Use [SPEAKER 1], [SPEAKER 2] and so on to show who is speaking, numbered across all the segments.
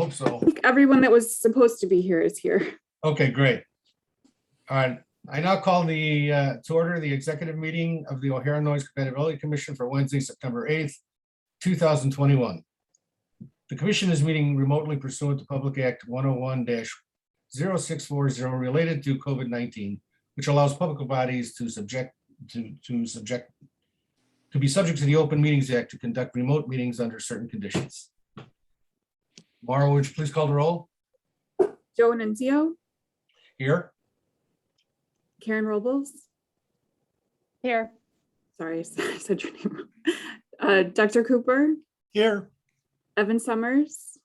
[SPEAKER 1] hope so.
[SPEAKER 2] I think everyone that was supposed to be here is here.
[SPEAKER 1] Okay, great. All right, I now call to order the executive meeting of the O'Hara Noise Compatibility Commission for Wednesday, September 8th, 2021. The commission is meeting remotely pursuant to Public Act 101-0640 related to COVID-19, which allows public bodies to be subject to the Open Meetings Act to conduct remote meetings under certain conditions. Mara, would you please call the roll?
[SPEAKER 2] Joe Nunzio,
[SPEAKER 1] Here.
[SPEAKER 2] Karen Robles.
[SPEAKER 3] Here.
[SPEAKER 2] Sorry, I said your name wrong. Dr. Cooper,
[SPEAKER 4] Here.
[SPEAKER 2] Evan Summers,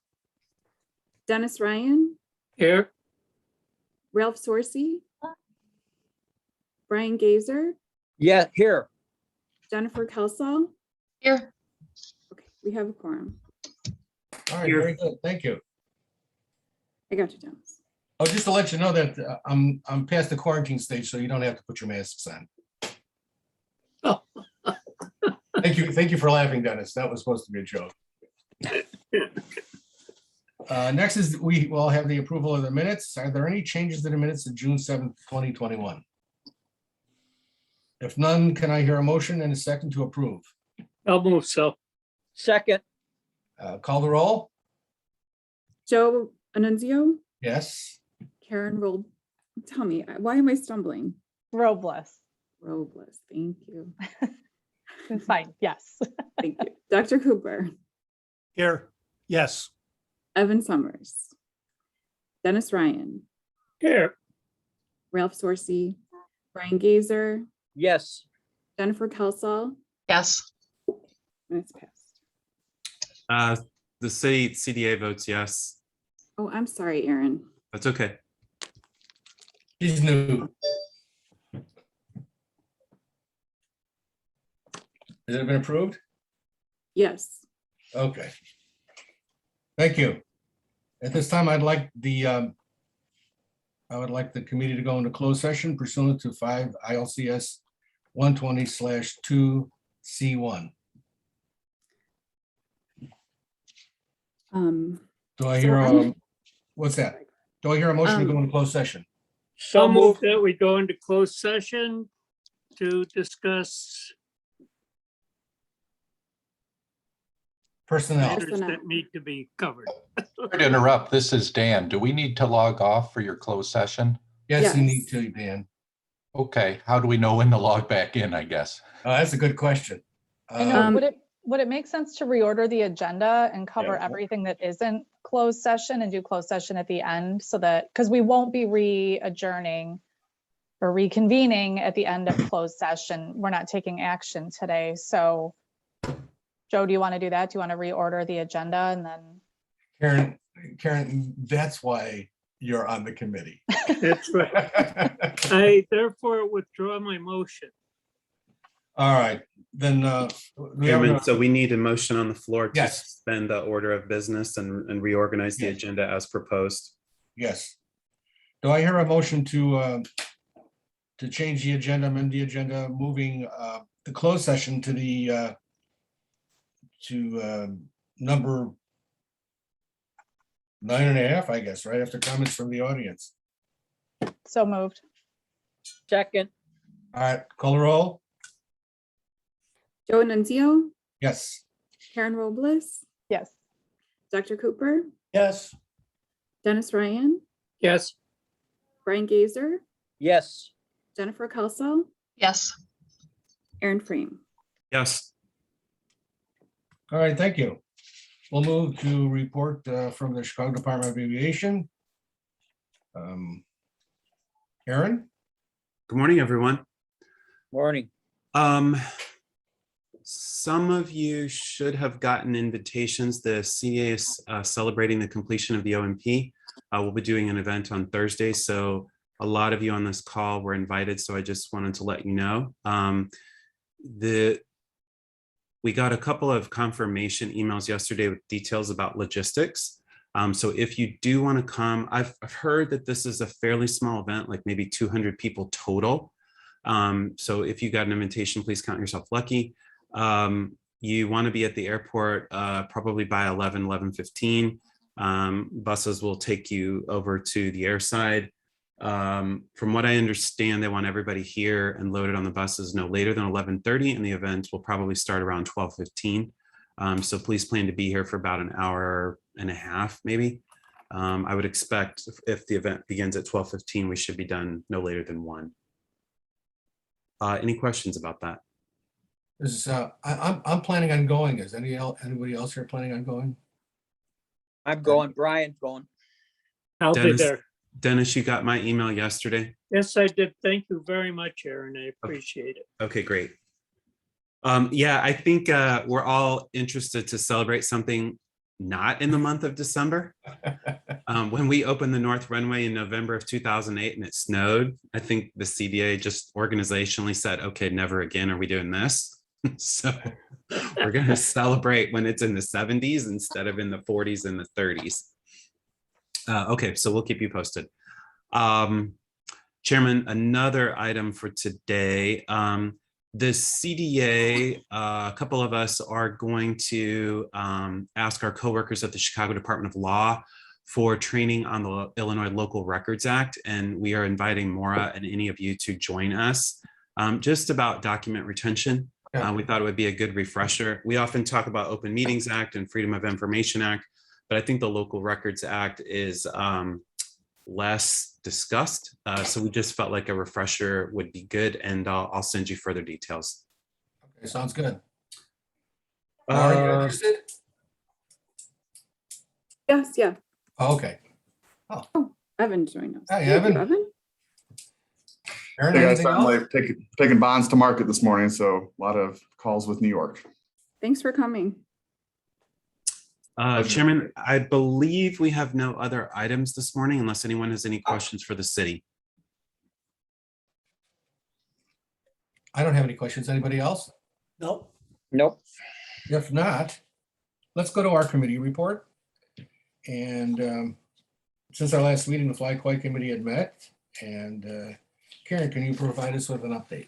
[SPEAKER 2] Dennis Ryan,
[SPEAKER 4] Here.
[SPEAKER 2] Ralph Sorsey, Brian Gazer,
[SPEAKER 4] Yeah, here.
[SPEAKER 2] Jennifer Kelsall.
[SPEAKER 3] Here.
[SPEAKER 2] Okay, we have a quorum.
[SPEAKER 1] All right, very good. Thank you.
[SPEAKER 2] I got you, Dennis.
[SPEAKER 1] Oh, just to let you know that I'm past the quarantine stage, so you don't have to put your masks on.
[SPEAKER 4] Oh.
[SPEAKER 1] Thank you for laughing, Dennis. That was supposed to be a joke. Next is we will have the approval of the minutes. Are there any changes to the minutes of June 7th, 2021? If none, can I hear a motion and a second to approve?
[SPEAKER 4] I'll move so. Second.
[SPEAKER 1] Call the roll?
[SPEAKER 2] Joe Annunzio,
[SPEAKER 1] Yes.
[SPEAKER 2] Karen Roll. Tell me, why am I stumbling?
[SPEAKER 3] Robles.
[SPEAKER 2] Robles, thank you.
[SPEAKER 3] It's fine. Yes.
[SPEAKER 2] Thank you. Dr. Cooper,
[SPEAKER 4] Here. Yes.
[SPEAKER 2] Evan Summers, Dennis Ryan,
[SPEAKER 4] Here.
[SPEAKER 2] Ralph Sorsey, Brian Gazer,
[SPEAKER 4] Yes.
[SPEAKER 2] Jennifer Kelsall,
[SPEAKER 3] Yes.
[SPEAKER 2] and it's passed.
[SPEAKER 5] The city CDA votes yes.
[SPEAKER 2] Oh, I'm sorry, Aaron.
[SPEAKER 5] That's okay.
[SPEAKER 1] She's new. Has it been approved?
[SPEAKER 2] Yes.
[SPEAKER 1] Okay. Thank you. At this time, I would like the committee to go into closed session pursuant to 5 ILCS 120/2C1. Do I hear what's that? Do I hear a motion to go into closed session?
[SPEAKER 4] So moved that we go into closed session to discuss
[SPEAKER 1] Personnel.
[SPEAKER 4] matters that need to be covered.
[SPEAKER 6] Sorry to interrupt. This is Dan. Do we need to log off for your closed session?
[SPEAKER 1] Yes, you
[SPEAKER 2] Yes.
[SPEAKER 1] need to, Dan.
[SPEAKER 6] Okay, how do we know when to log back in, I guess?
[SPEAKER 1] That's a good question.
[SPEAKER 3] I know.
[SPEAKER 2] Um,
[SPEAKER 3] Would it make sense to reorder the agenda and cover
[SPEAKER 1] Yeah.
[SPEAKER 3] everything that isn't closed session and do closed session at the end so that, because we won't be re-adjourning or reconvening at the end of closed session. We're not taking action today. So Joe, do you want to do that? Do you want to reorder the agenda and then?
[SPEAKER 1] Karen, that's why you're on the committee.
[SPEAKER 4] That's right. I therefore withdraw my motion.
[SPEAKER 1] All right, then
[SPEAKER 5] Chairman, so we need a motion on the floor to
[SPEAKER 1] Yes.
[SPEAKER 5] suspend the order of business and reorganize the
[SPEAKER 1] Yes.
[SPEAKER 5] agenda as proposed.
[SPEAKER 1] yes. Do I hear a motion to change the agenda, amend the agenda, moving the closed session to the number 9.5, I guess, right after comments from the audience.
[SPEAKER 3] So moved.
[SPEAKER 4] Second.
[SPEAKER 1] All right, call the roll.
[SPEAKER 2] Joe Annunzio,
[SPEAKER 1] Yes.
[SPEAKER 2] Karen Robles,
[SPEAKER 3] Yes.
[SPEAKER 2] Dr. Cooper,
[SPEAKER 4] Yes.
[SPEAKER 2] Dennis Ryan,
[SPEAKER 4] Yes.
[SPEAKER 2] Brian Gazer,
[SPEAKER 4] Yes.
[SPEAKER 2] Jennifer Kelsall,
[SPEAKER 3] Yes.
[SPEAKER 2] Aaron Frame.
[SPEAKER 5] Yes.
[SPEAKER 1] All right, thank you. We'll move to report from the Chicago Department of Aviation. Aaron?
[SPEAKER 5] Good morning, everyone.
[SPEAKER 4] Morning.
[SPEAKER 5] Some of you should have gotten invitations. The CDA is celebrating the completion of the OMP. We'll be doing an event on Thursday, so a lot of you on this call were invited, so I just wanted to let you know. We got a couple of confirmation emails yesterday with details about logistics. So if you do want to come, I've heard that this is a fairly small event, like maybe 200 people total. So if you got an invitation, please count yourself lucky. You want to be at the airport probably by 11:15. Buses will take you over to the airside. From what I understand, they want everybody here and loaded on the buses no later than 11:30, and the event will probably start around 12:15. So please plan to be here for about an hour and a half, maybe. I would expect if the event begins at 12:15, we should be done no later than 1. Any questions about that?
[SPEAKER 1] This is, I'm planning on going. Is anybody else here planning on going?
[SPEAKER 7] I'm going, Brian's going.
[SPEAKER 4] I'll be
[SPEAKER 5] Dennis?
[SPEAKER 4] there.
[SPEAKER 5] Dennis, you got my email yesterday?
[SPEAKER 4] Yes, I did. Thank you very much, Aaron. I appreciate it.
[SPEAKER 5] Okay, great. Yeah, I think we're all interested to celebrate something not in the month of December. When we opened the North Runway in November of 2008 and it snowed, I think the CDA just organizationally said, okay, never again are we doing this. So we're going to celebrate when it's in the 70s instead of in the 40s and the 30s. Okay, so we'll keep you posted. Chairman, another item for today. The CDA, a couple of us are going to ask our coworkers at the Chicago Department of Law for training on the Illinois Local Records Act, and we are inviting Maura and any of you to join us just about document retention. We thought it would be a good refresher. We often talk about Open Meetings Act and Freedom of Information Act, but I think the Local Records Act is less discussed. So we just felt like a refresher would be good, and I'll send you further details.
[SPEAKER 1] Okay, sounds good. Are you interested?
[SPEAKER 2] Yes, yeah.
[SPEAKER 1] Oh, okay.
[SPEAKER 2] Evan joined us.
[SPEAKER 1] Hi,
[SPEAKER 2] Thank you,
[SPEAKER 1] Evan. Aaron,
[SPEAKER 8] Hey guys,
[SPEAKER 1] anything
[SPEAKER 8] I'm
[SPEAKER 1] else?
[SPEAKER 8] like taking bonds to market this morning, so a lot of calls with New York.
[SPEAKER 2] Thanks for coming.
[SPEAKER 5] Chairman, I believe we have no other items this morning unless anyone has any questions for the city.
[SPEAKER 1] I don't have any questions. Anybody else?
[SPEAKER 7] Nope.
[SPEAKER 1] If not, let's go to our committee report. And since our last meeting, the Flag Quite Committee had met. And Karen, can you provide us with an update?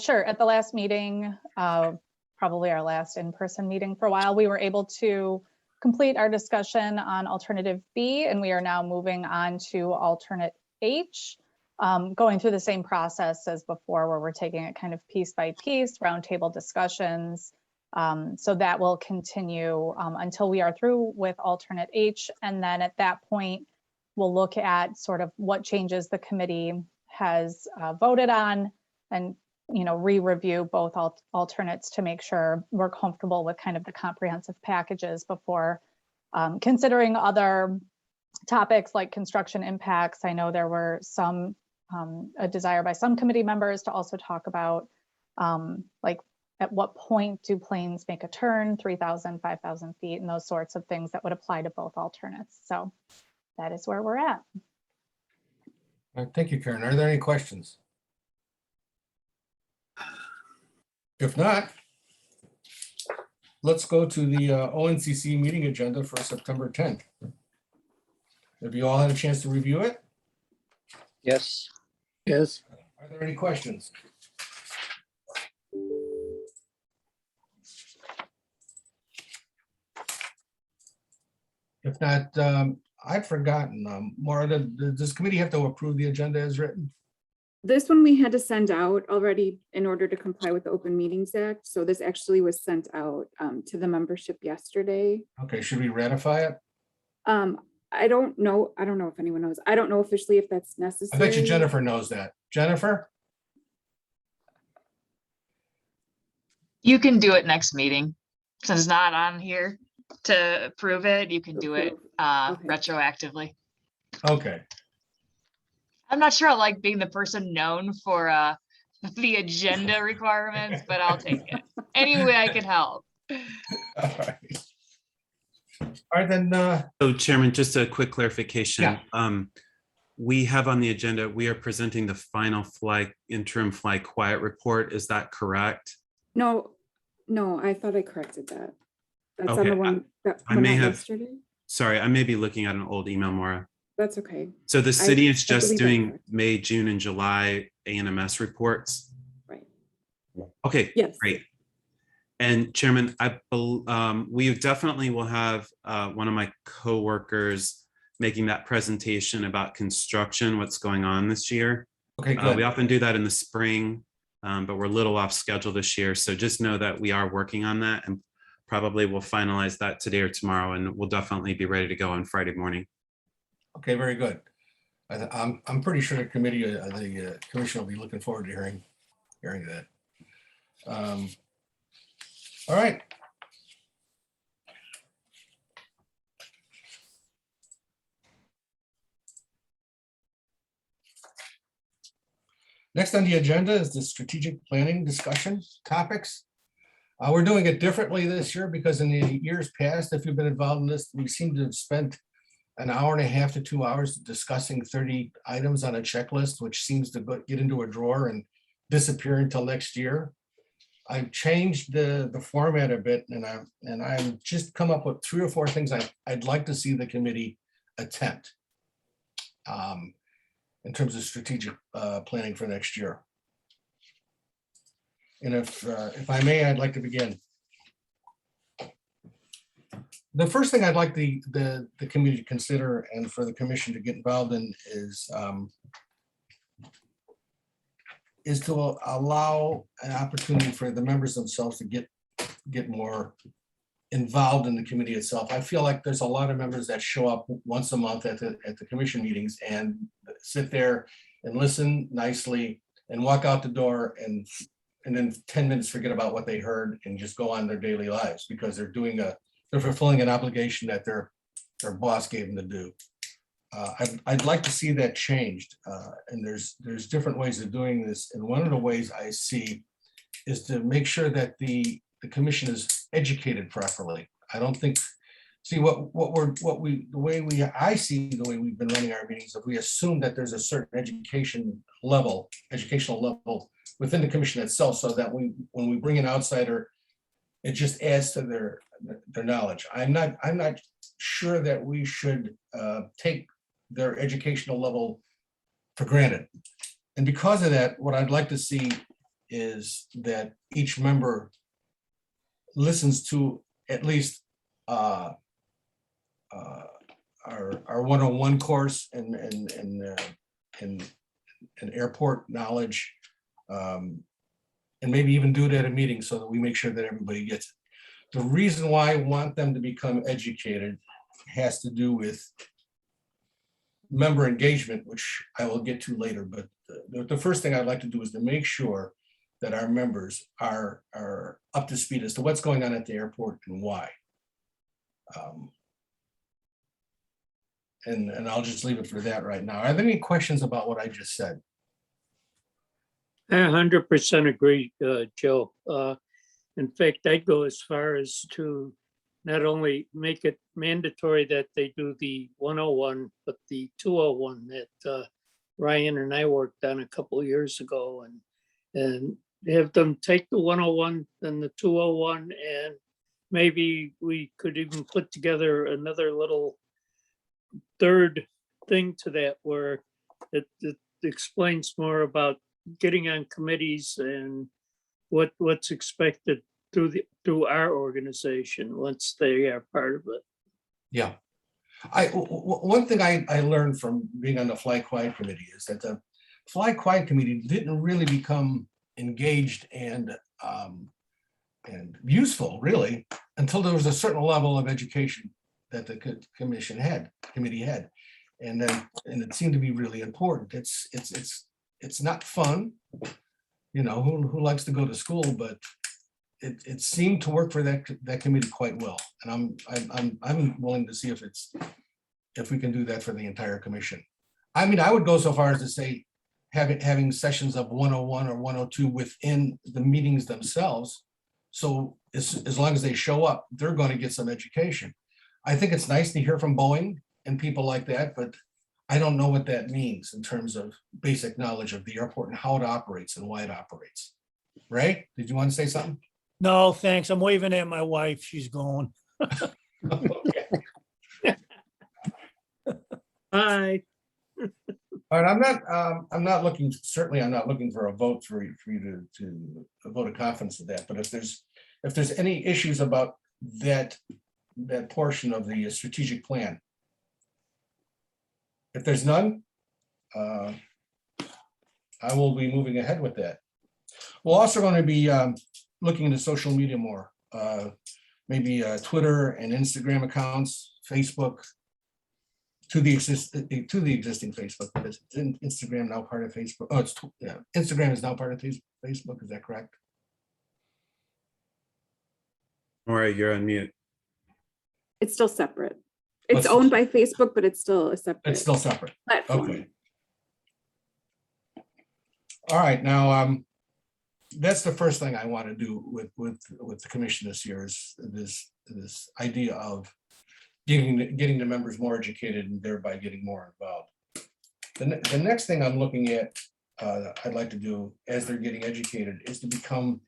[SPEAKER 3] Sure. At the last meeting, probably our last in-person meeting for a while, we were able to complete our discussion on alternative B, and we are now moving on to alternate H, going through the same process as before, where we're taking it kind of piece by piece, roundtable discussions. So that will continue until we are through with alternate H. And then at that point, we'll look at sort of what changes the committee has voted on and re-review both alternates to make sure we're comfortable with kind of the comprehensive packages before considering other topics like construction impacts. I know there were some, a desire by some committee members to also talk about like at what point do planes make a turn, 3,000, 5,000 feet, and those sorts of things that would apply to both alternates. So that is where we're at.
[SPEAKER 1] All right, thank you, Karen. Are there any questions? If not, let's go to the ONCC meeting agenda for September 10th. Have you all had a chance to review it?
[SPEAKER 7] Yes.
[SPEAKER 4] Yes.
[SPEAKER 1] Are there any questions? If not, I've forgotten. Maura, does this committee have to approve the agenda as written?
[SPEAKER 2] This one we had to send out already in order to comply with the Open Meetings Act. So this actually was sent out to the membership yesterday.
[SPEAKER 1] Okay, should we ratify it?
[SPEAKER 2] I don't know if anyone knows. I don't know officially if that's
[SPEAKER 1] I
[SPEAKER 2] necessary.
[SPEAKER 1] bet you Jennifer knows that. Jennifer?
[SPEAKER 9] You can do it next meeting. Since it's not on here to approve it, you can do it
[SPEAKER 2] Okay.
[SPEAKER 9] retroactively.
[SPEAKER 1] Okay.
[SPEAKER 9] I'm not sure I like being the person known for the agenda requirements, but I'll take it. Any way I can help.
[SPEAKER 1] All right. All right, then,
[SPEAKER 5] So Chairman, just a quick clarification.
[SPEAKER 1] Yeah.
[SPEAKER 5] We have on the agenda, we are presenting the final interim flight quiet report. Is that correct?
[SPEAKER 2] No, I thought I corrected that. That's on
[SPEAKER 5] Okay,
[SPEAKER 2] the one that
[SPEAKER 5] I
[SPEAKER 2] went
[SPEAKER 5] may
[SPEAKER 2] out
[SPEAKER 5] have-
[SPEAKER 2] yesterday.
[SPEAKER 5] Sorry, I may be looking at an old email, Maura.
[SPEAKER 2] That's okay.
[SPEAKER 5] So the city is
[SPEAKER 2] I
[SPEAKER 5] just
[SPEAKER 2] believe that's
[SPEAKER 5] doing
[SPEAKER 2] correct.
[SPEAKER 5] May, June, and July ANMS reports.
[SPEAKER 2] Right.
[SPEAKER 5] Okay,
[SPEAKER 2] Yes.
[SPEAKER 5] great. And Chairman, we definitely will have one of my coworkers making that presentation about construction, what's going on this year.
[SPEAKER 1] Okay,
[SPEAKER 5] We
[SPEAKER 1] good.
[SPEAKER 5] often do that in the spring, but we're a little off schedule this year. So just know that we are working on that, and probably we'll finalize that today or tomorrow, and we'll definitely be ready to go on Friday morning.
[SPEAKER 1] Okay, very good. I'm pretty sure the commission will be looking forward to hearing that. All right. Next on the agenda is the strategic planning discussion topics. We're doing it differently this year because in the years past, if you've been involved in this, we seem to have spent an hour and a half to 2 hours discussing 30 items on a checklist, which seems to get into a drawer and disappear until next year. I've changed the format a bit, and I've just come up with 3 or 4 things I'd like to see the committee attempt in terms of strategic planning for next year. And if I may, I'd like to begin. The first thing I'd like the committee to consider and for the commission to get involved in is to allow an opportunity for the members themselves to get more involved in the committee itself. I feel like there's a lot of members that show up once a month at the commission meetings and sit there and listen nicely and walk out the door and then 10 minutes forget about what they heard and just go on their daily lives because they're fulfilling an obligation that their boss gave them to do. I'd like to see that changed. And there's different ways of doing this. And one of the ways I see is to make sure that the commission is educated properly. I don't think, see the way we've been running our meetings, if we assume that there's a certain educational level within the commission itself, so that when we bring an outsider, it just adds to their knowledge. I'm not sure that we should take their educational level for granted. And because of that, what I'd like to see is that each member listens to at least our 101 course and airport knowledge, and maybe even do it at a meeting so that we make sure that everybody gets it. The reason why I want them to become educated has to do with member engagement, which I will get to later. But the first thing I'd like to do is to make sure that our members are up to speed as to what's going on at the airport and why. And I'll just leave it for that right now. Are there any questions about what I just said?
[SPEAKER 4] I 100% agree, Joe. In fact, I'd go as far as to not only make it mandatory that they do the 101, but the 201 that Ryan and I worked on a couple of years ago, and have them take the 101 and the 201, and maybe we could even put together another little third thing to that where it explains more about getting on committees and what's expected through our organization once they are part of it.
[SPEAKER 1] Yeah. One thing I learned from being on the Fly Quiet Committee is that the Fly Quiet Committee didn't really become engaged and useful really until there was a certain level of education that the committee had, and it seemed to be really important. It's not fun, you know, who likes to go to school, but it seemed to work for that committee quite well, and I'm willing to see if we can do that for the entire commission. I mean, I would go so far as to say having sessions of 101 or 102 within the meetings themselves. So as long as they show up, they're going to get some education. I think it's nice to hear from Boeing and people like that, but I don't know what that means in terms of basic knowledge of the airport and how it operates and why it operates. Ray, did you want to say something?
[SPEAKER 10] No, thanks. I'm waving at my wife. She's going.
[SPEAKER 1] Okay.
[SPEAKER 4] Hi.
[SPEAKER 1] All right, I'm not looking for a vote for you to vote a confidence of that, but if there's if there's any issues about that portion of the strategic plan. If there's none, I will be moving ahead with that. We're also going to be looking into social media more, maybe Twitter and Instagram accounts, Facebook, to the existing Facebook. Because Instagram now part of Facebook. Oh, Instagram is now part of Facebook. Is that correct?
[SPEAKER 5] All right, you're on mute.
[SPEAKER 2] It's still separate. It's
[SPEAKER 1] What's-
[SPEAKER 2] owned by Facebook, but it's still a separate
[SPEAKER 1] It's still separate.
[SPEAKER 2] platform.
[SPEAKER 1] Okay. All right, now, that's the first thing I want to do with the commission this year is this idea of getting the members more educated and thereby getting more involved. The next thing I'm looking at, I'd like to do as they're getting educated is to become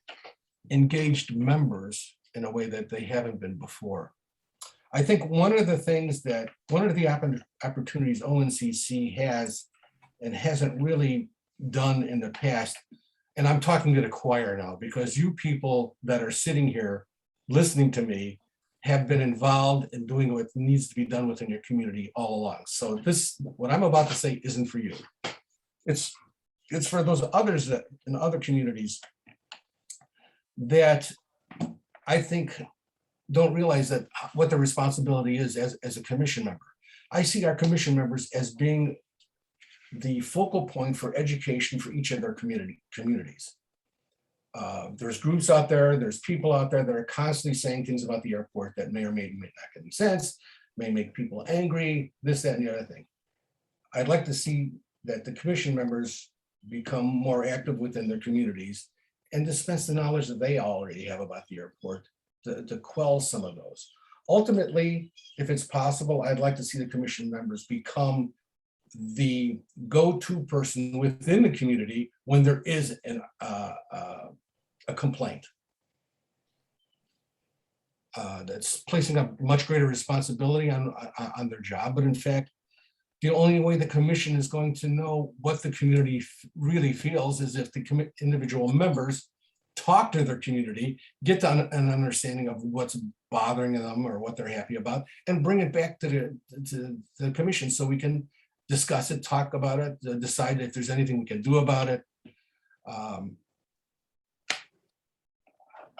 [SPEAKER 1] engaged members in a way that they haven't been before. I think one of the opportunities ONCC has and hasn't really done in the past, and I'm talking to the choir now, because you people that are sitting here listening to me have been involved in doing what needs to be done within your community all along. So what I'm about to say isn't for you. It's for those others that in other communities that I think don't realize that what the responsibility is as a commission member. I see our commission members as being the focal point for education for each of their communities. There's groups out there, there's people out there that are constantly saying things about the airport that may or may not make any sense, may make people angry, this, that, and the other thing. I'd like to see that the commission members become more active within their communities and dispense the knowledge that they already have about the airport to quell some of those. Ultimately, if it's possible, I'd like to see the commission members become the go-to person within the community when there is a complaint. That's placing a much greater responsibility on their job, but in fact, the only way the commission is going to know what the community really feels is if the individual members talk to their community, get an understanding of what's bothering them or what they're happy about, and bring it back to the commission so we can discuss it, talk about it, decide if there's anything we can do about it.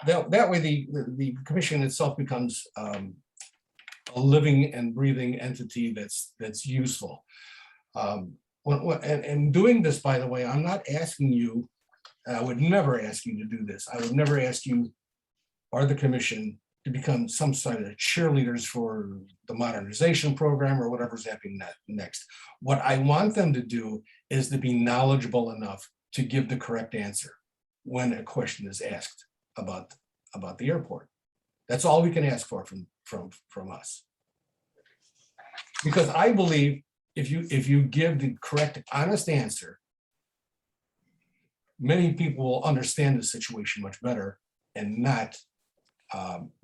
[SPEAKER 1] That way the commission itself becomes a living and breathing entity that's useful. And doing this, by the way, I'm not asking you, I would never ask you to do this. I would never ask you or the commission to become some sort of cheerleaders for the modernization program or whatever's happening next. What I want them to do is to be knowledgeable enough to give the correct answer when a question is asked about the airport. That's all we can ask for from us. Because I believe if you give the correct, honest answer, many people will understand the situation much better and not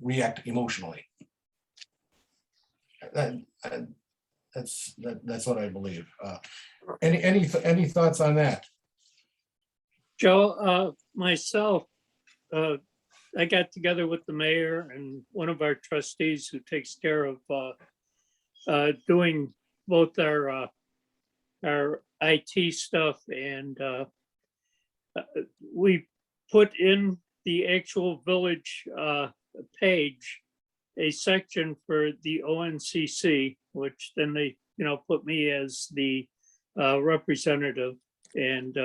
[SPEAKER 1] react emotionally. That's what I believe. Any thoughts on that?
[SPEAKER 4] Joe, myself, I got together with the mayor and one of our trustees who takes care of doing both our IT stuff, and we put in the actual village page a section for the ONCC, which then they put me as the representative, and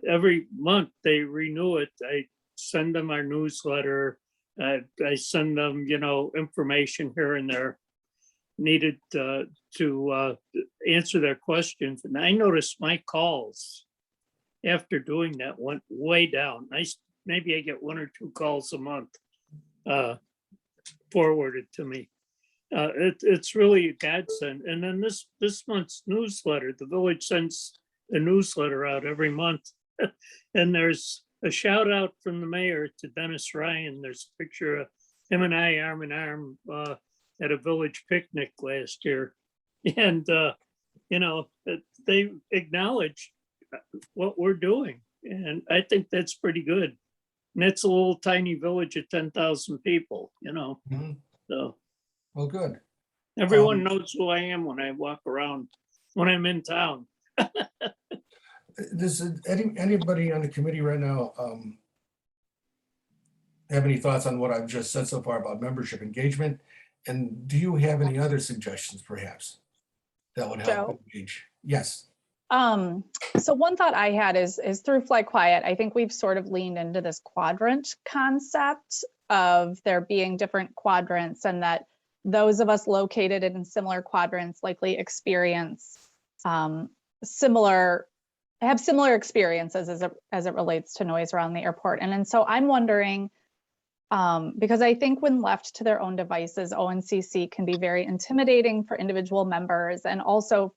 [SPEAKER 4] every month they renew it. I send them our newsletter. I send them information here and there needed to answer their questions. And I noticed my calls after doing that went way down. Maybe I get 1 or 2 calls a month forwarded to me. It's really a godsend. And then this month's newsletter, the village sends a newsletter out every month, and there's a shout out from the mayor to Dennis Ryan. There's a picture of him and I arm in arm at a village picnic last year, and they acknowledge what we're doing, and I think that's pretty good. And it's a little tiny village of 10,000 people, you know,
[SPEAKER 1] Mhm.
[SPEAKER 4] so
[SPEAKER 1] Well, good.
[SPEAKER 4] everyone knows who I am when I walk around, when I'm in town.
[SPEAKER 1] Does anybody on the committee right now have any thoughts on what I've just said so far about membership engagement? And do you have any other suggestions perhaps that would help
[SPEAKER 3] Joe?
[SPEAKER 1] engage? Yes.
[SPEAKER 3] So one thought I had is through Fly Quiet, I think we've sort of leaned into this quadrant concept of there being different quadrants, and that those of us located in similar quadrants likely experience similar experiences as it relates to noise around the airport. And so I'm wondering, because I think when left to their own devices, ONCC can be very intimidating for individual members, and also,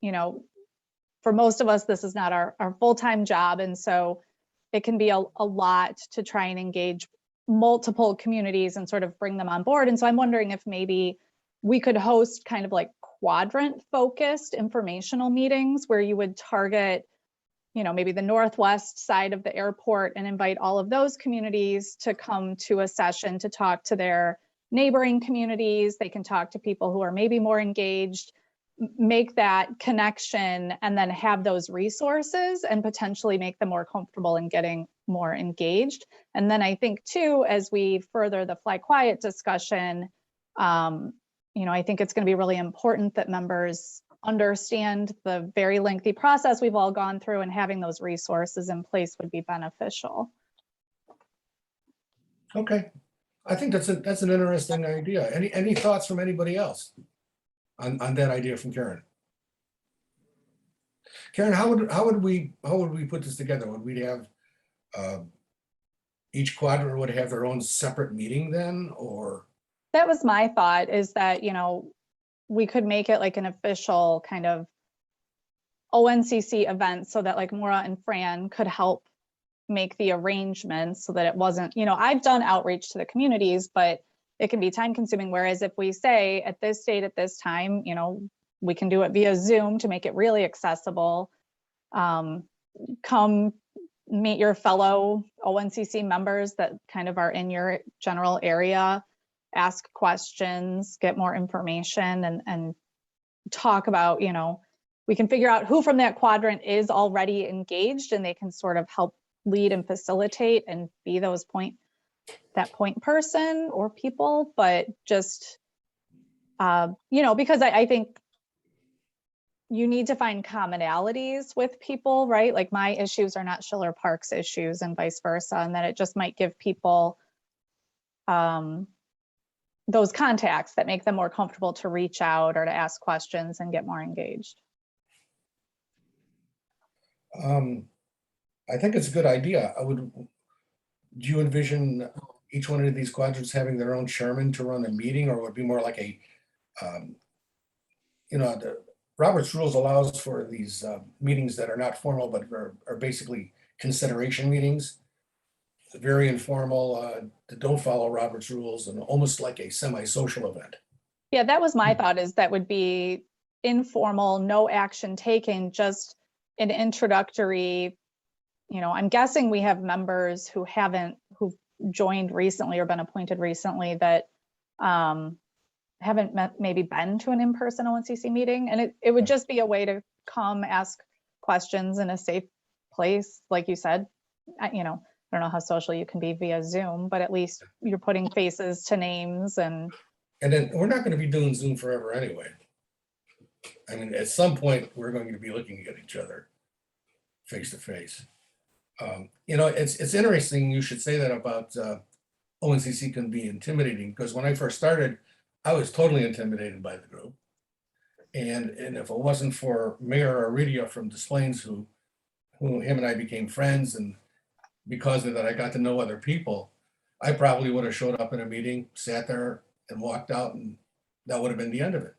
[SPEAKER 3] you know, for most of us, this is not our full-time job. And so it can be a lot to try and engage multiple communities and sort of bring them on board. And so I'm wondering if maybe we could host kind of like quadrant focused informational meetings where you would target, you know, maybe the northwest side of the airport and invite all of those communities to come to a session to talk to their neighboring communities. They can talk to people who are maybe more engaged, make that connection, and then have those resources and potentially make them more comfortable in getting more engaged. And then I think too, as we further the Fly Quiet discussion, you know, I think it's going to be really important that members understand the very lengthy process we've all gone through, and having those resources in place would be beneficial.
[SPEAKER 1] Okay. I think that's an interesting idea. Any thoughts from anybody else on that idea from Karen? Karen, how would we put this together? Would we have each quadrant would have their own separate meeting then, or?
[SPEAKER 3] That was my thought, is that, you know, we could make it like an official kind of ONCC event, so that like Maura and Fran could help make the arrangements, so that it wasn't, you know, I've done outreach to the communities, but it can be time consuming. Whereas if we say at this date, at this time, you know, we can do it via Zoom to make it really accessible. Come meet your fellow ONCC members that kind of are in your general area, ask questions, get more information, and talk about, you know, we can figure out who from that quadrant is already engaged, and they can sort of help lead and facilitate and be those point person or people. But just, you know, because I think you need to find commonalities with people, right? Like my issues are not Schiller Park's issues and vice versa. And that it just might give people those contacts that make them more comfortable to reach out or to ask questions and get more engaged.
[SPEAKER 1] I think it's a good idea. Do you envision each one of these quadrants having their own chairman to run the meeting, or would it be more like a, you know, the Robert's rules allows for these meetings that are not formal, but are basically consideration meetings, very informal, that don't follow Robert's rules, and almost like a semi-social event.
[SPEAKER 3] Yeah, that was my thought, is that would be informal, no action taken, just an introductory, you know, I'm guessing we have members who've joined recently or been appointed recently that haven't maybe been to an in-person ONCC meeting. And it would just be a way to come ask questions in a safe place. Like you said, you know, I don't know how social you can be via Zoom, but at least you're putting faces to names. And
[SPEAKER 1] then we're not going to be doing Zoom forever anyway. I mean, at some point, we're going to be looking at each other face to face. You know, it's interesting you should say that about ONCC can be intimidating, because when I first started, I was totally intimidated by the group. And if it wasn't for Mayor Aridia from Des Plaines, who him and I became friends, and because of that, I got to know other people, I probably would have showed up in a meeting, sat there and walked out, and that would have been the end of it.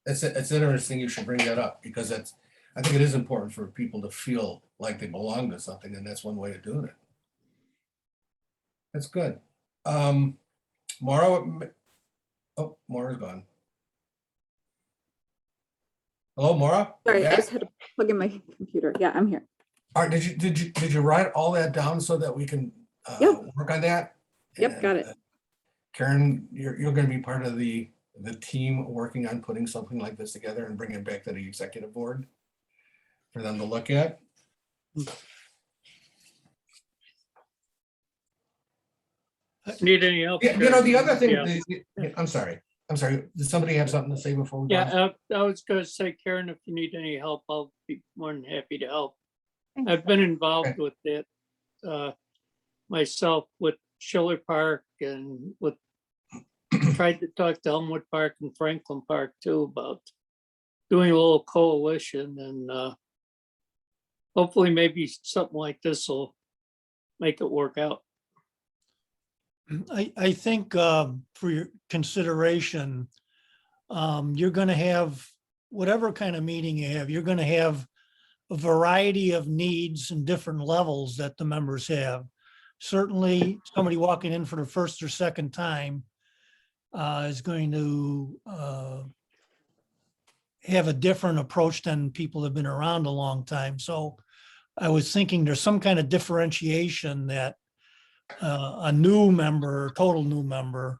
[SPEAKER 1] It's interesting you should bring that up, because I think it is important for people to feel like they belong to something, and that's one way of doing it. That's good. Maura, oh, Maura's gone. Hello, Maura?
[SPEAKER 2] Sorry, I
[SPEAKER 1] Back?
[SPEAKER 2] just had to plug in my computer. Yeah, I'm here.
[SPEAKER 1] All right, did you write all that down so that we can work on that.
[SPEAKER 2] Yep, got it.
[SPEAKER 1] Karen, you're gonna be part of the team working on putting something like this together and bringing it back to the executive board for them to look at.
[SPEAKER 4] Need any help?
[SPEAKER 1] Yeah, you know, the other thing,
[SPEAKER 4] Yeah.
[SPEAKER 1] I'm sorry. Did somebody have something to say before we go? on?
[SPEAKER 4] Yeah, I was gonna say, Karen, if you need any help, I'll be more than happy to help.
[SPEAKER 3] Thanks.
[SPEAKER 4] I've been involved
[SPEAKER 1] Okay.
[SPEAKER 4] with it myself with Schiller Park and with tried to talk to Elmwood Park and Franklin Park too about doing a little coalition and hopefully maybe something like this will make it work out.
[SPEAKER 10] I think for your consideration, you're going to have, whatever kind of meeting you have, you're going to have a variety of needs and different levels that the members have. Certainly, somebody walking in for the first or second time is going to have a different approach than people that have been around a long time. So I was thinking there's some kind of differentiation that a new member, total new member,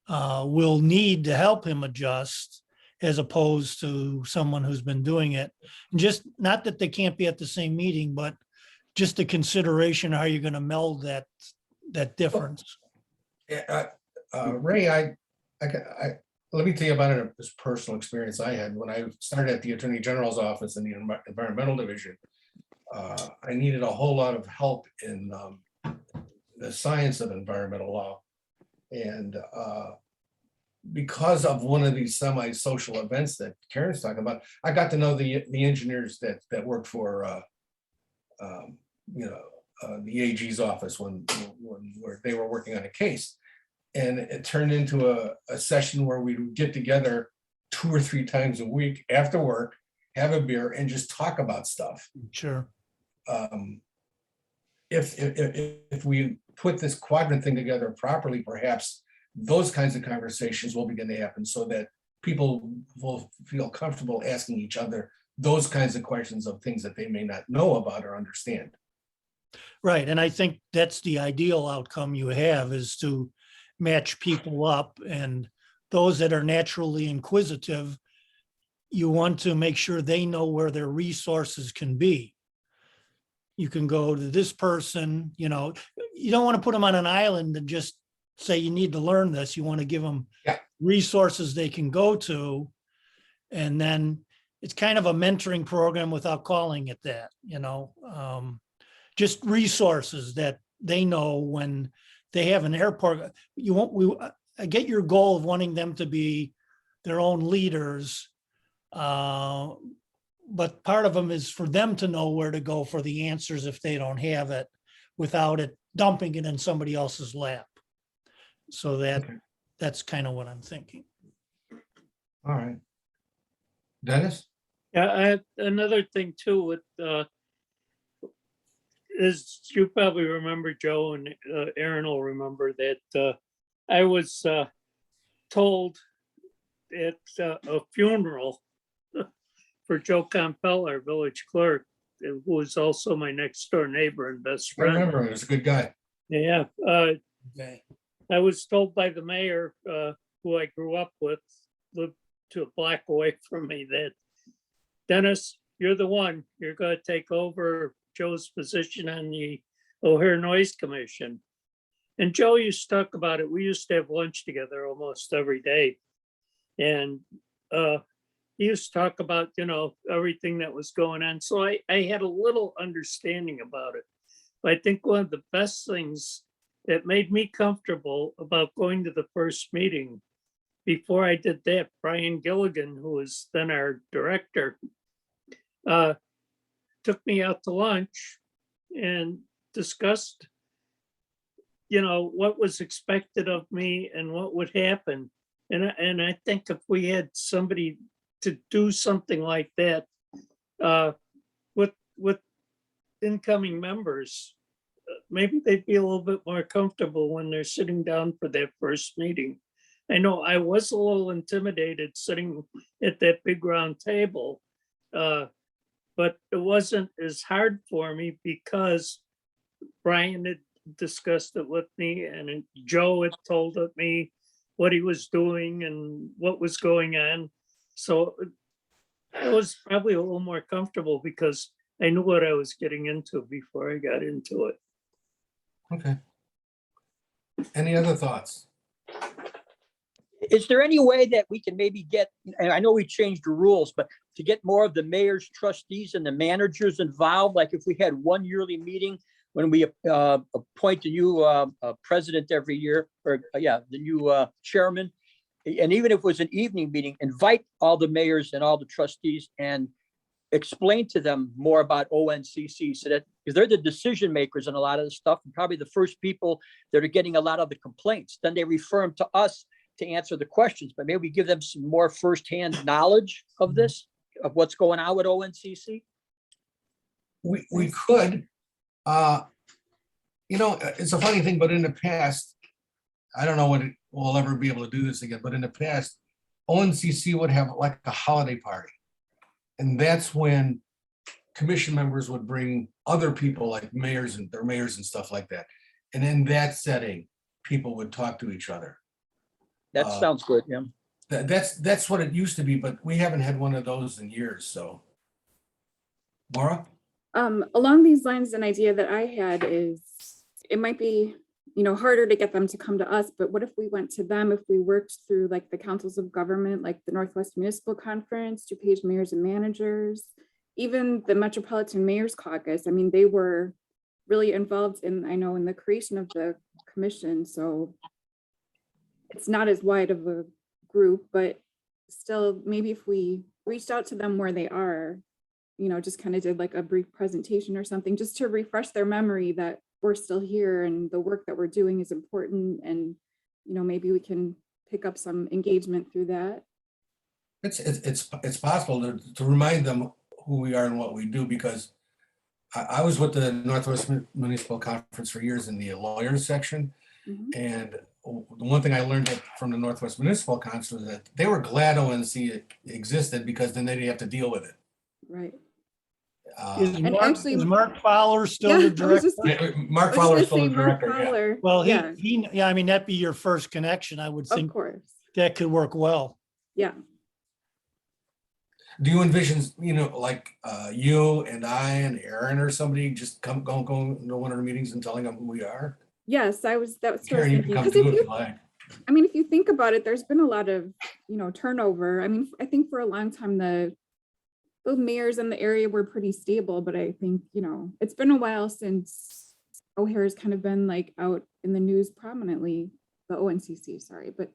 [SPEAKER 10] will need to help him adjust, as opposed to someone who's been doing it. Just not that they can't be at the same meeting, but just the consideration, how you're going to meld that difference.
[SPEAKER 1] Yeah, Ray, I let me tell you about this personal experience I had when I started at the Attorney General's office in the Environmental Division. I needed a whole lot of help in the science of environmental law. And because of one of these semi-social events that Karen's talking about, I got to know the engineers that worked for the AG's office when they were working on a case. And it turned into a session where we would get together 2 or 3 times a week after work, have a beer, and just talk about stuff.
[SPEAKER 10] Sure.
[SPEAKER 1] If we put this quadrant thing together properly, perhaps those kinds of conversations will begin to happen so that people will feel comfortable asking each other those kinds of questions of things that they may not know about or understand.
[SPEAKER 10] Right. And I think that's the ideal outcome you have, is to match people up, and those that are naturally inquisitive, you want to make sure they know where their resources can be. You can go to this person, you don't want to put them on an island and just say you need to learn this. You want to give them resources they can go to. And then it's kind of a mentoring program without calling it that, just resources that they know when they have an airport. I get your goal of wanting them to be their own leaders. But part of them is for them to know where to go for the answers if they don't have it, without it dumping it in somebody else's lap. So that's kind of what I'm thinking.
[SPEAKER 1] All right. Dennis?
[SPEAKER 4] Yeah, I have another thing too with is you probably remember, Joe, and Aaron will remember that I was told at a funeral for Joe Campbell, our village clerk, who was also my next door neighbor and best
[SPEAKER 1] I
[SPEAKER 4] friend.
[SPEAKER 1] remember him, he was a good guy.
[SPEAKER 4] Yeah,
[SPEAKER 10] Okay.
[SPEAKER 4] I was told by the mayor, who I grew up with, lived to a block away from me, that Dennis, you're the one. You're going to take over Joe's position on the O'Hare Noise Commission. And Joe used to talk about it. We used to have lunch together almost every day. And he used to talk about, everything that was going on. So I had a little understanding about it. But I think one of the best things that made me comfortable about going to the first meeting, before I did that, Brian Gilligan, who was then our director, took me out to lunch and discussed, what was expected of me and what would happen. And I think if we had somebody to do something like that with incoming members, maybe they'd be a little bit more comfortable when they're sitting down for that first meeting. I know I was a little intimidated sitting at that big round table, but it wasn't as hard for me because Brian discussed it with me, and Joe had told me what he was doing and what was going on. So I was probably a little more comfortable because I knew what I was getting into before I got into it.
[SPEAKER 1] Okay. Any other thoughts?
[SPEAKER 7] Is there any way that we can maybe get, and I know we changed the rules, but to get more of the mayor's trustees and the managers involved? Like if we had one yearly meeting when we appoint a new president every year, or the new chairman. And even if it was an evening meeting, invite all the mayors and all the trustees and explain to them more about ONCC, so that, because they're the decision makers on a lot of the stuff, and probably the first people that are getting a lot of the complaints. Then they refer them to us to answer the questions, but maybe we give them some more firsthand knowledge of this, of what's going on with ONCC.
[SPEAKER 1] We could, it's a funny thing, but in the past, I don't know when we'll ever be able to do this again, but in the past, ONCC would have like a holiday party. And that's when commission members would bring other people like mayors and their mayors and stuff like that. And in that setting, people would talk to each other.
[SPEAKER 7] That sounds good, yeah.
[SPEAKER 1] That's what it used to be, but we haven't had one of those in years, so. Maura?
[SPEAKER 2] Along these lines, an idea that I had is it might be, harder to get them to come to us, but what if we went to them, if we worked through like the councils of government, like the Northwest Municipal Conference, DuPage Mayors and Managers, even the Metropolitan Mayors Caucus. I mean, they were really involved in the creation of the commission. So it's not as wide of a group, but still, maybe if we reached out to them where they are, just kind of did like a brief presentation or something, just to refresh their memory that we're still here and the work that we're doing is important. And, maybe we can pick up some engagement through that.
[SPEAKER 1] It's possible to remind them who we are and what we do, because I was with the Northwest Municipal Conference for years in the lawyers section.
[SPEAKER 2] Mhm.
[SPEAKER 1] And the one thing I learned from the Northwest Municipal Conference was that they were glad ONC existed, because then they didn't have to deal with it.
[SPEAKER 2] Right.
[SPEAKER 10] Is Mark Fowler still
[SPEAKER 2] Yeah,
[SPEAKER 10] the
[SPEAKER 2] I was
[SPEAKER 10] director?
[SPEAKER 2] just-
[SPEAKER 1] Mark
[SPEAKER 2] I was
[SPEAKER 1] Fowler
[SPEAKER 2] gonna
[SPEAKER 1] is still
[SPEAKER 2] say
[SPEAKER 1] the
[SPEAKER 2] Mark
[SPEAKER 1] director. Yeah.
[SPEAKER 2] Fowler.
[SPEAKER 10] Well,
[SPEAKER 2] yeah,
[SPEAKER 10] I mean, that'd be your first connection. I would
[SPEAKER 2] of
[SPEAKER 10] think
[SPEAKER 2] course.
[SPEAKER 10] that could work well.
[SPEAKER 2] Yeah.
[SPEAKER 1] Do you envision, like you and I and Aaron or somebody just going to one of the meetings and telling them who we are?
[SPEAKER 2] Yes, that was what I was
[SPEAKER 1] Karen, you can
[SPEAKER 2] thinking.
[SPEAKER 1] come
[SPEAKER 2] Because
[SPEAKER 1] do it if you like.
[SPEAKER 2] if you think about it, there's been a lot of, turnover. I mean, I think for a long time, the mayors in the area were pretty stable, but I think, it's been a while since O'Hare's kind of been like out in the news prominently, the ONCC, sorry. But,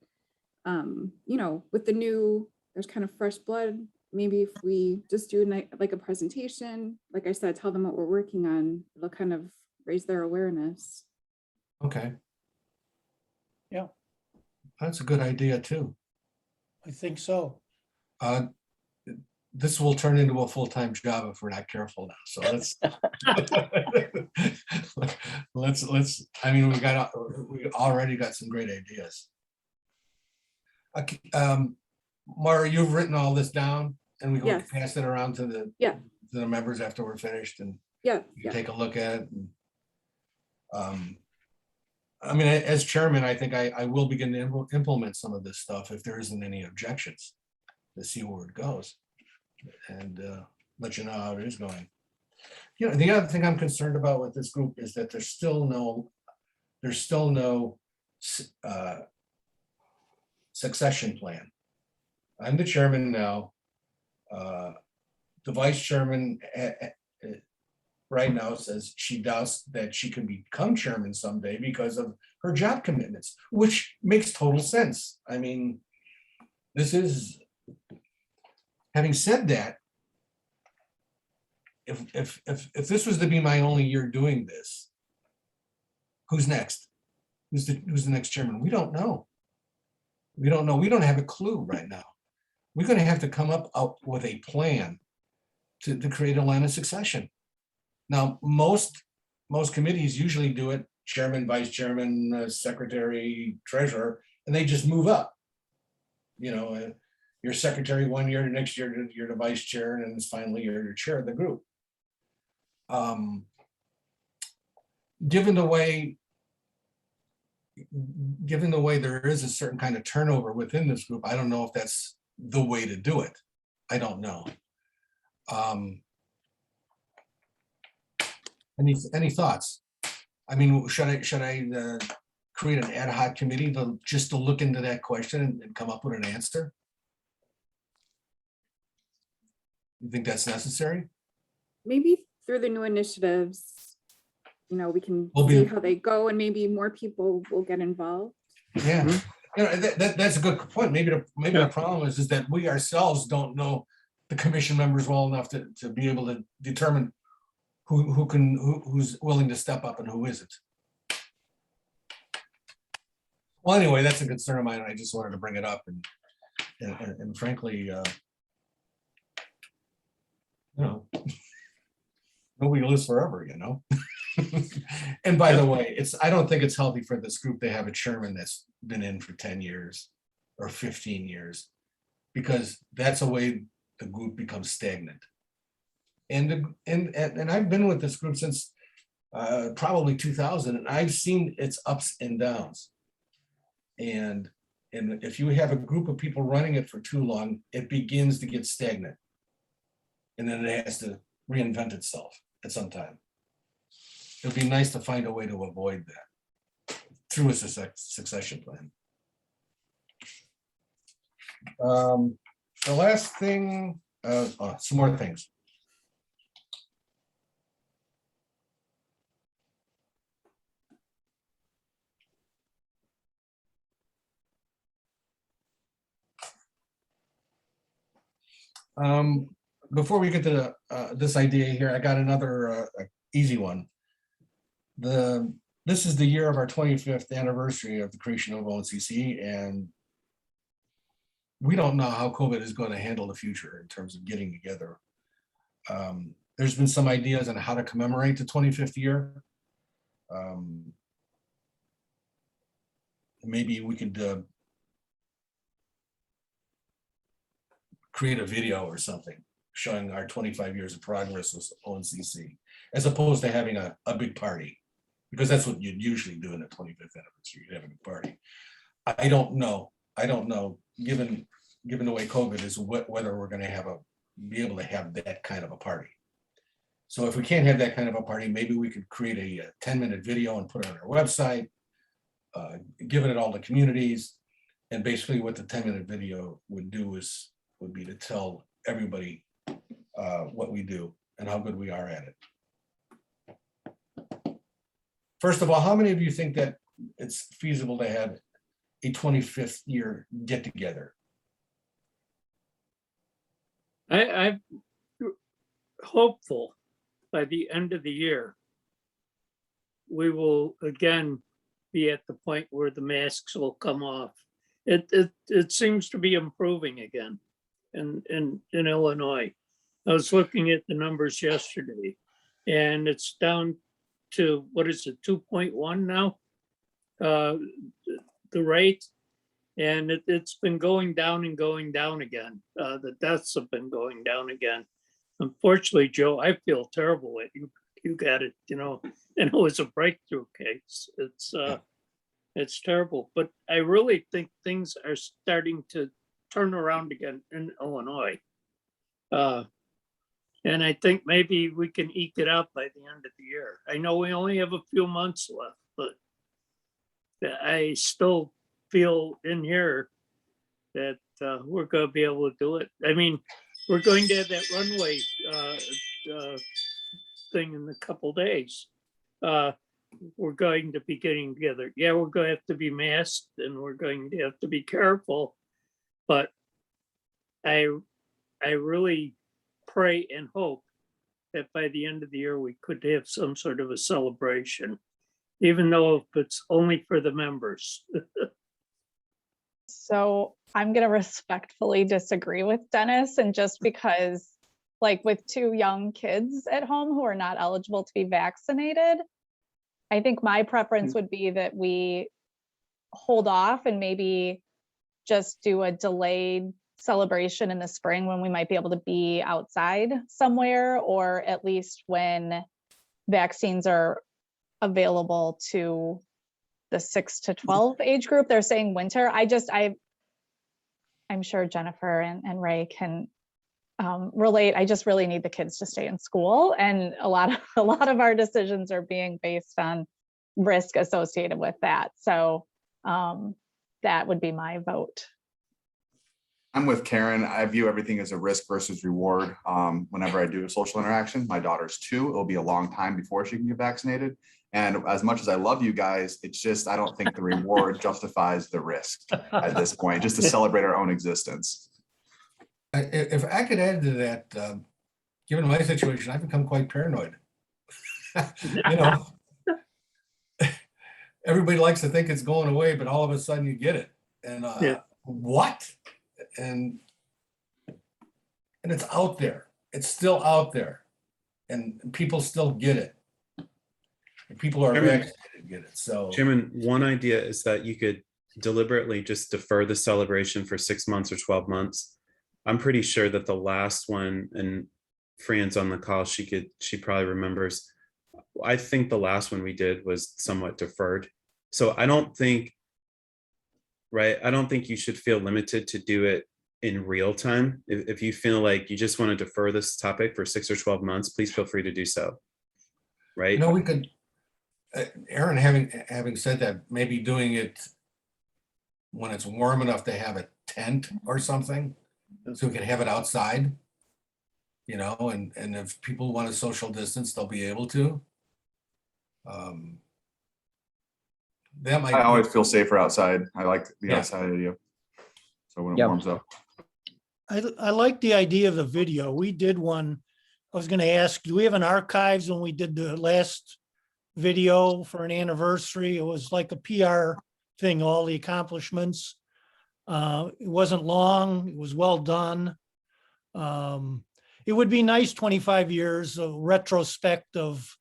[SPEAKER 2] with the new, there's kind of fresh blood. Maybe if we just do like a presentation, like I said, tell them what we're working on, it'll kind of raise their awareness.
[SPEAKER 1] Okay.
[SPEAKER 10] Yeah.
[SPEAKER 1] That's a good idea too.
[SPEAKER 10] I think so.
[SPEAKER 1] This will turn into a full-time job if we're not careful now. So let's, we already got some great ideas. Okay, Mara, you've written all this down, and we can
[SPEAKER 2] Yes.
[SPEAKER 1] pass it around to the members after we're finished, and
[SPEAKER 2] Yeah.
[SPEAKER 1] you can take a look at it. And, as chairman, I think I will begin to implement some of this stuff if there isn't any objections, to see where it goes, and let you know how it is going. The other thing I'm concerned about with this group is that there's still no succession plan. I'm the chairman now. The vice chairman right now says she doubts that she can become chairman someday because of her job commitments, which makes total sense. I mean, having said that, if this was to be my only year doing this, who's next? Who's the next chairman? We don't know. We don't know. We don't have a clue right now. We're going to have to come up with a plan to create a line of succession. Now, most committees usually do it: chairman, vice chairman, secretary, treasurer, and they just move up. You're secretary one year, the next year you're the vice chair, and then finally you're the chair of the group. Given the way given the way there is a certain kind of turnover within this group, I don't know if that's the way to do it. I don't know. Any thoughts? I mean, should I create an ad hoc committee to just to look into that question and come up with an answer? You think that's necessary?
[SPEAKER 2] Maybe through the new initiatives, we can
[SPEAKER 1] Will
[SPEAKER 2] see
[SPEAKER 1] be-
[SPEAKER 2] how they go and maybe more people will get involved.
[SPEAKER 1] Yeah, that's a good point. Maybe the problem is that we ourselves don't know the commission members well enough to be able to determine who's willing to step up and who isn't. Well, anyway, that's a concern of mine. I just wanted to bring it up and frankly, nobody lives forever, And by the way, I don't think it's healthy for this group to have a chairman that's been in for 10 years or 15 years, because that's a way the group becomes stagnant. And I've been with this group since probably 2000, and I've seen its ups and downs. And if you have a group of people running it for too long, it begins to get stagnant. And then it has to reinvent itself at some time. It'd be nice to find a way to avoid that through a succession plan. The last thing, some more things. Before we get to this idea here, I got another easy one. This is the year of our 25th anniversary of the creation of Oncc, and we don't know how COVID is going to handle the future in terms of getting together. There's been some ideas on how to commemorate the 25th year. Maybe we could create a video or something showing our 25 years of progress with Oncc, as opposed to having a big party, because that's what you'd usually do in a 25th anniversary, you'd have a big party. I don't know, given the way COVID is, whether we're going to be able to have that kind of a party. So if we can't have that kind of a party, maybe we could create a 10-minute video and put it on our website, give it all to communities. And basically what the 10-minute video would be to tell everybody what we do and how good we are at it. First of all, how many of you think that it's feasible to have a 25th year get together?
[SPEAKER 4] I'm hopeful by the end of the year, we will again be at the point where the masks will come off. It seems to be improving again in Illinois. I was looking at the numbers yesterday, and it's down to, what is it, 2.1 now? The rate, and it's been going down and going down again. The deaths have been going down again. Unfortunately, Joe, I feel terrible that you got it, and it was a breakthrough case. It's terrible, but I really think things are starting to turn around again in Illinois. And I think maybe we can eke it out by the end of the year. I know we only have a few months left, but I still feel in here that we're going to be able to do it. I mean, we're going to have that runway thing in a couple days. We're going to be getting together. Yeah, we're going to have to be masked and we're going to have to be careful. But I really pray and hope that by the end of the year, we could have some sort of a celebration, even though if it's only for the members.
[SPEAKER 3] So I'm going to respectfully disagree with Dennis, and just because, like, with 2 young kids at home who are not eligible to be vaccinated, I think my preference would be that we hold off and maybe just do a delayed celebration in the spring when we might be able to be outside somewhere, or at least when vaccines are available to the 6 to 12 age group. They're saying winter. I'm sure Jennifer and Ray can relate. I just really need the kids to stay in school. And a lot of our decisions are being based on risk associated with that. So that would be my vote.
[SPEAKER 8] I'm with Karen. I view everything as a risk versus reward. Whenever I do a social interaction, my daughter's 2. It'll be a long time before she can get vaccinated. And as much as I love you guys, it's just, I don't think the reward justifies the risk at this point, just to celebrate our own existence.
[SPEAKER 1] If I could add to that, given my situation, I've become quite paranoid. You know, everybody likes to think it's going away, but all of a sudden you get it. And what? And it's out there. It's still out there. And people still get it. And people are vaccinated get it. So
[SPEAKER 5] Chairman, one idea is that you could deliberately just defer the celebration for 6 months or 12 months. I'm pretty sure that the last one, and Fran's on the call, she probably remembers. I think the last one we did was somewhat deferred. So I don't think you should feel limited to do it in real time. If you feel like you just want to defer this topic for 6 or 12 months, please feel free to do so. Right?
[SPEAKER 1] we could, Aaron, having said that, maybe doing it when it's warm enough to have a tent or something, so we can have it outside, you know, and if people want to social distance, they'll be able to. That might.
[SPEAKER 8] I always feel safer outside. I like the
[SPEAKER 1] Yeah.
[SPEAKER 8] outside idea. So when it
[SPEAKER 7] Yeah.
[SPEAKER 8] warms up.
[SPEAKER 10] I like the idea of the video. We did one. I was going to ask, do we have an archives when we did the last video for an anniversary? It was like a PR thing, all the accomplishments. It wasn't long. It was well done. It would be nice 25 years, a retrospect of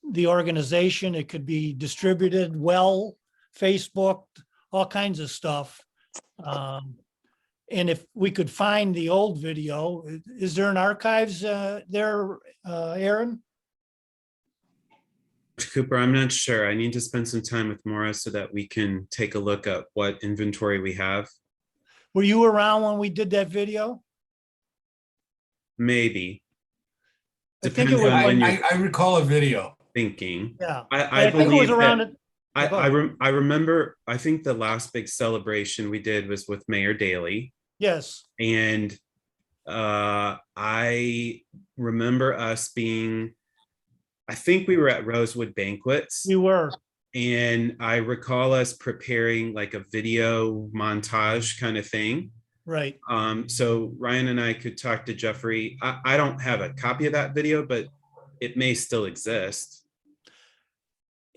[SPEAKER 10] the organization. It could be distributed well, Facebook, all kinds of stuff. And if we could find the old video, is there an archives there, Aaron?
[SPEAKER 5] Cooper, I'm not sure. I need to spend some time with Maura so that we can take a look at what inventory we have.
[SPEAKER 10] Were you around when we did that video?
[SPEAKER 5] Maybe.
[SPEAKER 10] I think
[SPEAKER 5] Depends
[SPEAKER 10] it was
[SPEAKER 5] on when
[SPEAKER 10] like-
[SPEAKER 5] you're
[SPEAKER 1] I recall a video.
[SPEAKER 5] thinking.
[SPEAKER 10] Yeah.
[SPEAKER 5] I
[SPEAKER 10] think it was
[SPEAKER 5] believe
[SPEAKER 10] around
[SPEAKER 5] that-
[SPEAKER 10] it.
[SPEAKER 5] I remember, I think the last big celebration we did was with Mayor Daley.
[SPEAKER 10] Yes.
[SPEAKER 5] And I remember us being, I think we were at Rosewood Banquets.
[SPEAKER 10] We were.
[SPEAKER 5] And I recall us preparing like a video montage kind of thing.
[SPEAKER 10] Right.
[SPEAKER 5] So Ryan and I could talk to Jeffrey. I don't have a copy of that video, but it may still exist.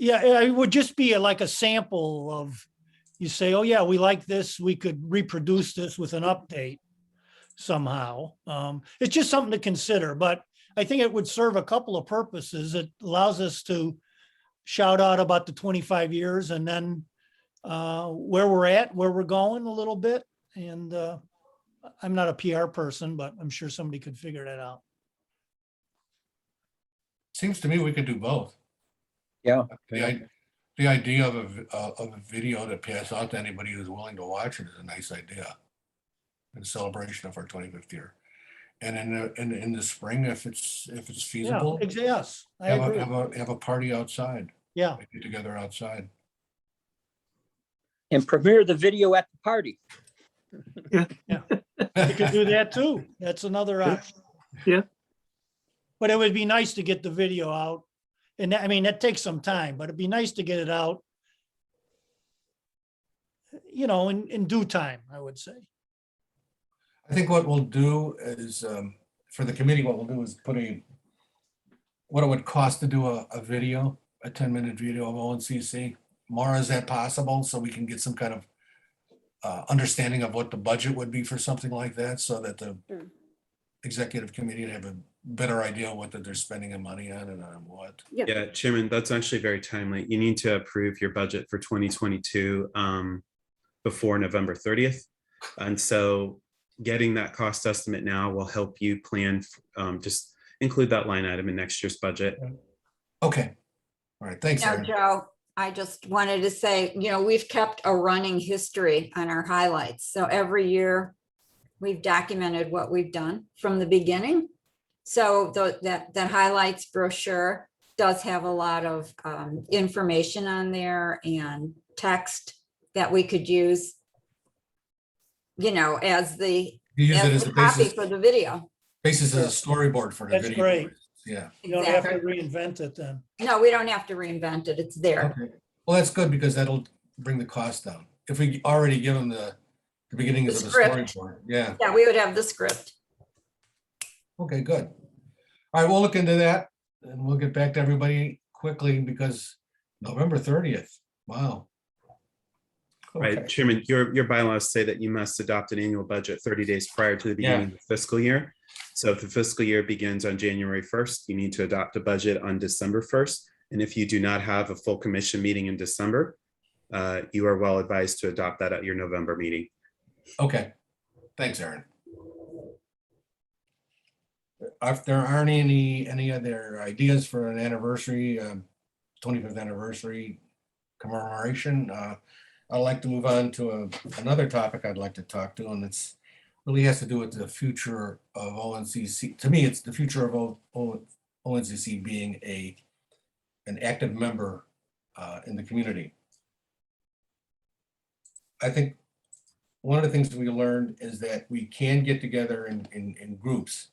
[SPEAKER 10] Yeah, it would just be like a sample of, you say, oh yeah, we like this, we could reproduce this with an update somehow. It's just something to consider, but I think it would serve a couple of purposes. It allows us to shout out about the 25 years and then where we're at, where we're going a little bit. And I'm not a PR person, but I'm sure somebody could figure that out.
[SPEAKER 1] Seems to me we could do both.
[SPEAKER 7] Yeah.
[SPEAKER 1] The idea of a video to pass out to anybody who's willing to watch it is a nice idea. In celebration of our 25th year. And in the spring, if it's feasible,
[SPEAKER 10] Yes, I agree.
[SPEAKER 1] have a party outside.
[SPEAKER 10] Yeah.
[SPEAKER 1] Get together outside.
[SPEAKER 7] And premiere the video at the party.
[SPEAKER 10] You could do that too. That's another option.
[SPEAKER 4] Yeah.
[SPEAKER 10] But it would be nice to get the video out. And I mean, that takes some time, but it'd be nice to get it out, you know, in due time, I would say.
[SPEAKER 1] I think what we'll do is, for the committee, what we'll do is put what it would cost to do a video, a 10-minute video of Oncc. Maura, is that possible? So we can get some kind of understanding of what the budget would be for something like that, so that the executive committee would have a better idea what that they're spending their money on and on what.
[SPEAKER 5] Yeah, Chairman, that's actually very timely. You need to approve your budget for 2022 before November 30th. And so getting that cost estimate now will help you plan, just include that line item in next year's budget.
[SPEAKER 1] Okay. All right. Thanks,
[SPEAKER 11] Now,
[SPEAKER 1] Aaron.
[SPEAKER 11] Joe, I just wanted to say, we've kept a running history on our highlights. So every year we've documented what we've done from the beginning. So that highlights brochure does have a lot of information on there and text that we could use, as the
[SPEAKER 1] You use it as a
[SPEAKER 11] copy
[SPEAKER 1] basis,
[SPEAKER 11] for the video.
[SPEAKER 1] basis as a storyboard for the
[SPEAKER 10] That's
[SPEAKER 1] video.
[SPEAKER 10] great.
[SPEAKER 1] Yeah.
[SPEAKER 10] You don't have to
[SPEAKER 11] Exactly.
[SPEAKER 10] reinvent it then.
[SPEAKER 11] No, we don't have to reinvent it. It's there.
[SPEAKER 1] Okay. Well, that's good because that'll bring the cost down. If we already give them the beginnings of the
[SPEAKER 11] script.
[SPEAKER 1] storyboard. Yeah.
[SPEAKER 11] Yeah, we would have the script.
[SPEAKER 1] Okay, good. All right, we'll look into that and we'll get back to everybody quickly because November 30th. Wow.
[SPEAKER 5] Right,
[SPEAKER 1] Okay.
[SPEAKER 5] Chairman, your bylaws say that you must adopt an annual budget 30 days prior to the beginning of the fiscal year. So if the fiscal year begins on January 1st, you need to adopt a budget on December 1st. And if you do not have a full commission meeting in December, you are well advised to adopt that at your November meeting.
[SPEAKER 1] Okay. Thanks, Aaron. If there aren't any other ideas for an anniversary, 25th anniversary commemoration, I'd like to move on to another topic I'd like to talk to, and it's really has to do with the future of ONCC. To me, it's the future of ONCC being an active member in the community. I think one of the things we learned is that we can get together in groups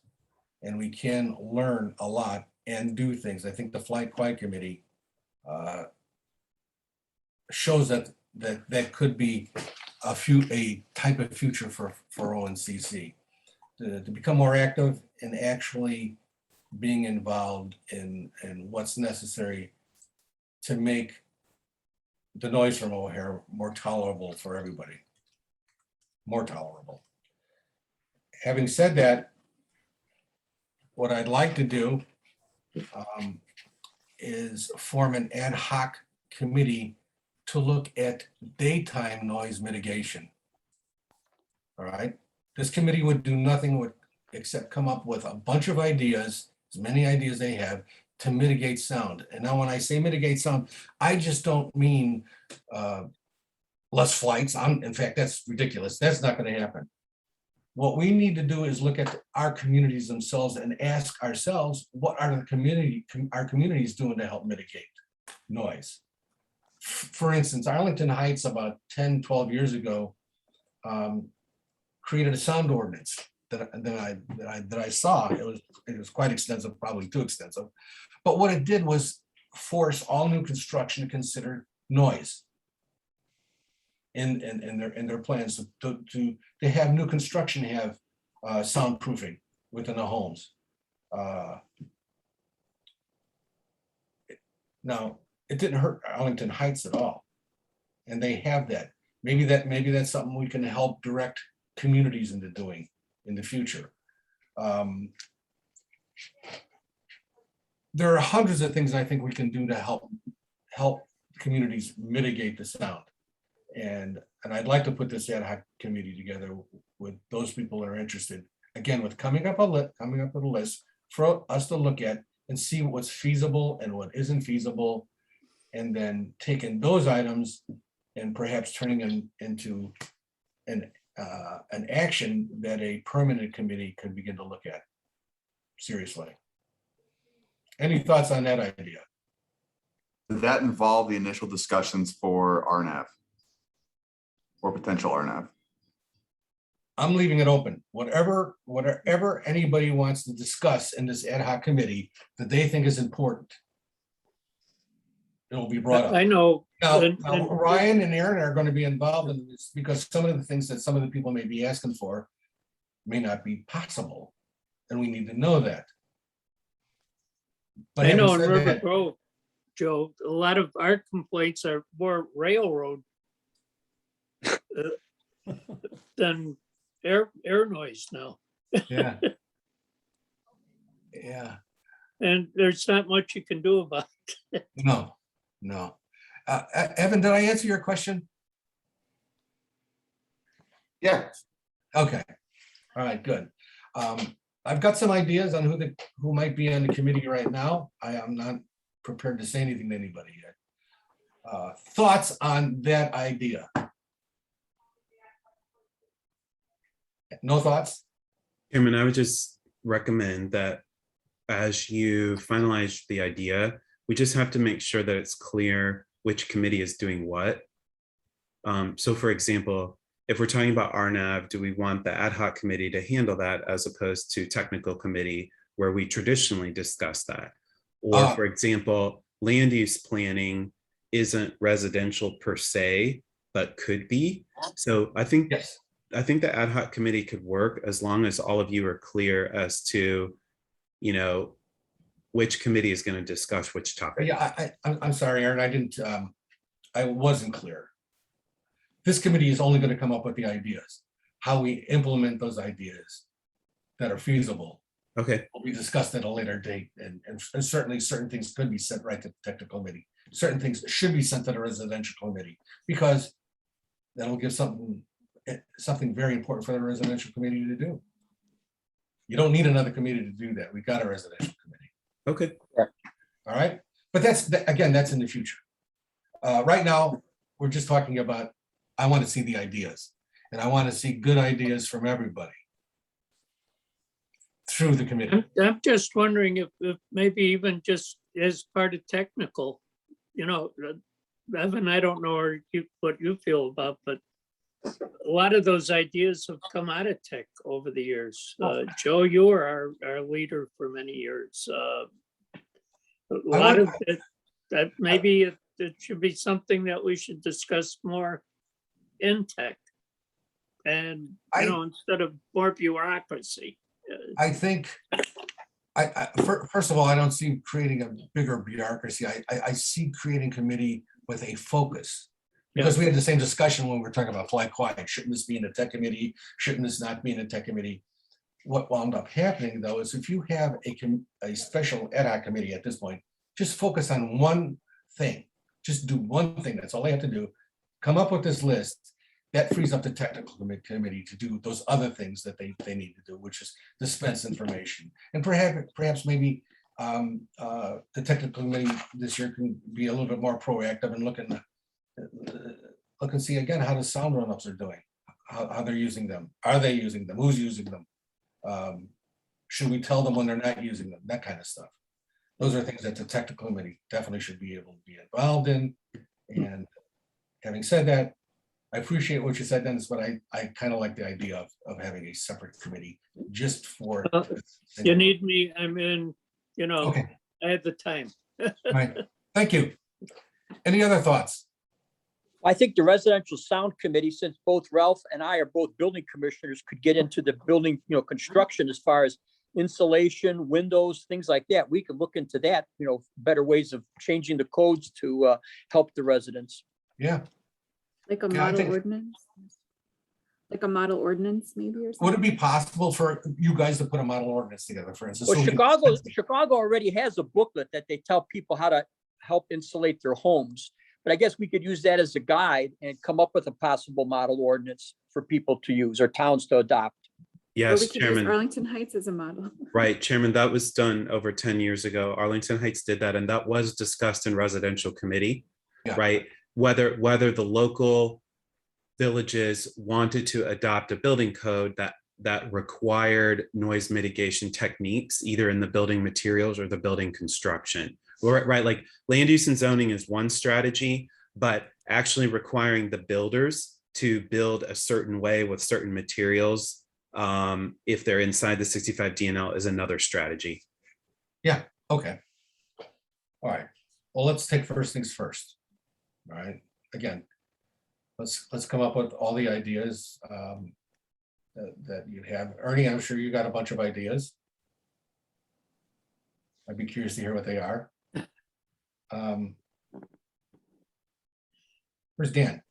[SPEAKER 1] and we can learn a lot and do things. I think the Flight Quiet Committee shows that could be a type of future for ONCC to become more active and actually being involved in what's necessary to make the noise from O'Hare more tolerable for everybody. More tolerable. Having said that, what I'd like to do is form an ad hoc committee to look at daytime noise mitigation. All right, this committee would do nothing except come up with a bunch of ideas, as many ideas they have, to mitigate sound. And now when I say mitigate sound, I just don't mean less flights. In fact, that's ridiculous. That's not going to happen. What we need to do is look at our communities themselves and ask ourselves, what are our communities doing to help mitigate noise? For instance, Arlington Heights about 10, 12 years ago created a sound ordinance that I saw. It was quite extensive, probably too extensive. But what it did was force all new construction to consider noise in their plans to have new construction have soundproofing within the homes. Now, it didn't hurt Arlington Heights at all, and they have that. Maybe that's something we can help direct communities into doing in the future. There are hundreds of things I think we can do to help communities mitigate the sound. And I'd like to put this ad hoc committee together with those people that are interested. Again, with coming up with a list for us to look at and see what's feasible and what isn't feasible, and then taking those items and perhaps turning them into an action that a permanent committee could begin to look at seriously. Any thoughts on that idea?
[SPEAKER 8] Did that involve the initial discussions for RNAV or potential RNAV?
[SPEAKER 1] I'm leaving it open. Whatever anybody wants to discuss in this ad hoc committee that they think is important, it'll be brought up.
[SPEAKER 4] I know.
[SPEAKER 1] Now,
[SPEAKER 4] and-
[SPEAKER 1] Ryan and Aaron are going to be involved in this because some of the things that some of the people may be asking for may not be possible, and we need to know that. But
[SPEAKER 4] I know in
[SPEAKER 1] having said
[SPEAKER 4] River
[SPEAKER 1] that,
[SPEAKER 4] Grove, Joe, a lot of our complaints are more railroad than air noise now.
[SPEAKER 1] yeah, yeah,
[SPEAKER 4] And there's not much you can do about it.
[SPEAKER 1] no. Evan, did I answer your question?
[SPEAKER 8] Yeah.
[SPEAKER 1] Okay. All right, good. I've got some ideas on who might be on the committee right now. I am not prepared to say anything to anybody yet. thoughts on that idea? No thoughts?
[SPEAKER 5] Chairman, I would just recommend that as you finalize the idea, we just have to make sure that it's clear which committee is doing what. So for example, if we're talking about RNAV, do we want the ad hoc committee to handle that as opposed to technical committee where we traditionally discuss that? Or for example, land use planning isn't residential per se, but could be. So I think
[SPEAKER 1] Yes.
[SPEAKER 5] the ad hoc committee could work as long as all of you are clear as to, you know, which committee is going to discuss which topic.
[SPEAKER 1] Yeah, I'm sorry, Aaron, I wasn't clear. This committee is only going to come up with the ideas. How we implement those ideas that are feasible
[SPEAKER 5] Okay,
[SPEAKER 1] will be discussed at a later date, and certainly certain things could be sent right to the technical committee. Certain things should be sent to the residential committee, because that'll give something very important for the residential committee to do. You don't need another committee to do that. We've got a residential committee.
[SPEAKER 5] okay.
[SPEAKER 1] All right, but again, that's in the future. Right now, we're just talking about, I want to see the ideas, and I want to see good ideas from everybody through the committee.
[SPEAKER 4] I'm just wondering if maybe even just as part of technical, you know, Evan, I don't know what you feel about, but a lot of those ideas have come out of tech over the years. Joe, you were our leader for many years. A lot of it, that maybe it should be something that we should discuss more in tech. And, you know, instead of more bureaucracy.
[SPEAKER 1] I think, first of all, I don't see creating a bigger bureaucracy. I see creating committee with a focus. Because we had the same discussion when we were talking about fly quiet. Shouldn't this be in the tech committee? Shouldn't this not be in the tech committee? What wound up happening though is if you have a special ad hoc committee at this point, just focus on one thing. Just do one thing. That's all they have to do. Come up with this list. That frees up the technical committee to do those other things that they need to do, which is dispense information. And perhaps maybe the technical committee this year can be a little bit more proactive and look and see again how the sound run-ups are doing, how they're using them. Are they using them? Who's using them? Should we tell them when they're not using them? That kind of stuff. Those are things that the technical committee definitely should be able to be involved in. And having said that, I appreciate what you said, Dennis, but I kind of like the idea of having a separate committee just for.
[SPEAKER 4] You need me, I'm in, you know,
[SPEAKER 1] Okay.
[SPEAKER 4] I had the time.
[SPEAKER 1] All right, thank you. Any other thoughts?
[SPEAKER 7] I think the residential sound committee, since both Ralph and I are both building commissioners, could get into the building, construction as far as insulation, windows, things like that. We could look into that, better ways of changing the codes to help the residents.
[SPEAKER 1] Yeah.
[SPEAKER 2] Like a
[SPEAKER 1] Yeah, I
[SPEAKER 2] model
[SPEAKER 1] think-
[SPEAKER 2] ordinance? Like a model ordinance maybe or something?
[SPEAKER 1] Would it be possible for you guys to put a model ordinance together, for instance?
[SPEAKER 7] Well,
[SPEAKER 1] so we can-
[SPEAKER 7] Chicago already has a booklet that they tell people how to help insulate their homes. But I guess we could use that as a guide and come up with a possible model ordinance for people to use or towns to adopt.
[SPEAKER 2] Or we
[SPEAKER 5] Yes,
[SPEAKER 2] could use
[SPEAKER 5] Chairman.
[SPEAKER 2] Arlington Heights as a model.
[SPEAKER 5] Right, Chairman, that was done over 10 years ago. Arlington Heights did that, and that was discussed in residential committee,
[SPEAKER 1] Yeah.
[SPEAKER 5] right? Whether the local villages wanted to adopt a building code that required noise mitigation techniques, either in the building materials or the building construction. Right, like land use and zoning is one strategy, but actually requiring the builders to build a certain way with certain materials, if they're inside the 65 DNL, is another strategy.
[SPEAKER 1] Yeah, okay. All right, well, let's take first things first. All right, again, let's come up with all the ideas that you have. Ernie, I'm sure you got a bunch of ideas. I'd be curious to hear what they are. Where's Dan?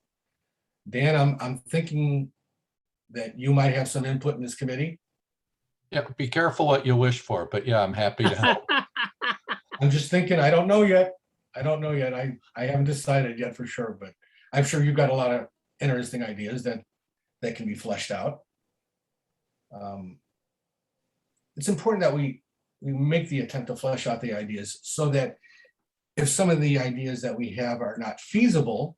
[SPEAKER 1] Dan, I'm thinking that you might have some input in this committee.
[SPEAKER 6] Yeah, be careful what you wish for, but yeah, I'm happy to help.
[SPEAKER 1] I'm just thinking, I don't know yet. I haven't decided yet for sure, but I'm sure you've got a lot of interesting ideas that can be fleshed out. It's important that we make the attempt to flesh out the ideas so that if some of the ideas that we have are not feasible,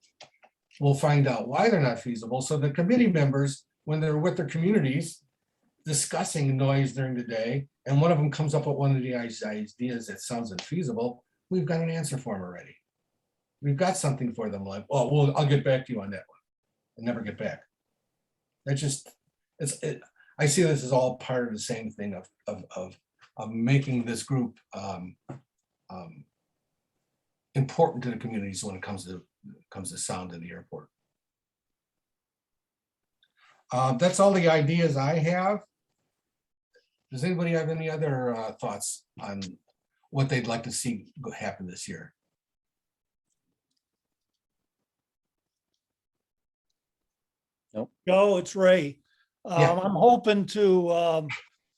[SPEAKER 1] we'll find out why they're not feasible. So the committee members, when they're with their communities discussing noise during the day, and one of them comes up with one of the ideas that sounds infeasible, we've got an answer for them already. We've got something for them like, oh, well, I'll get back to you on that one, and never get back. That's just, I see this as all part of the same thing of making this group important to the communities when it comes to sound in the airport. That's all the ideas I have. Does anybody have any other thoughts on what they'd like to see happen this year?
[SPEAKER 10] Joe, it's Ray.
[SPEAKER 1] Yeah.
[SPEAKER 10] I'm hoping to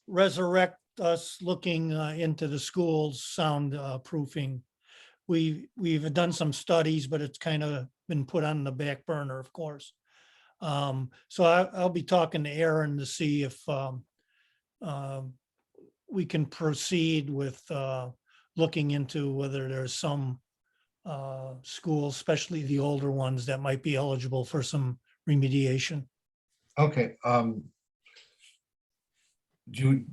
[SPEAKER 10] resurrect us looking into the schools sound proofing. We've done some studies, but it's kind of been put on the back burner, of course. So I'll be talking to Aaron to see if we can proceed with looking into whether there's some schools, especially the older ones, that might be eligible for some remediation.
[SPEAKER 1] Okay. Do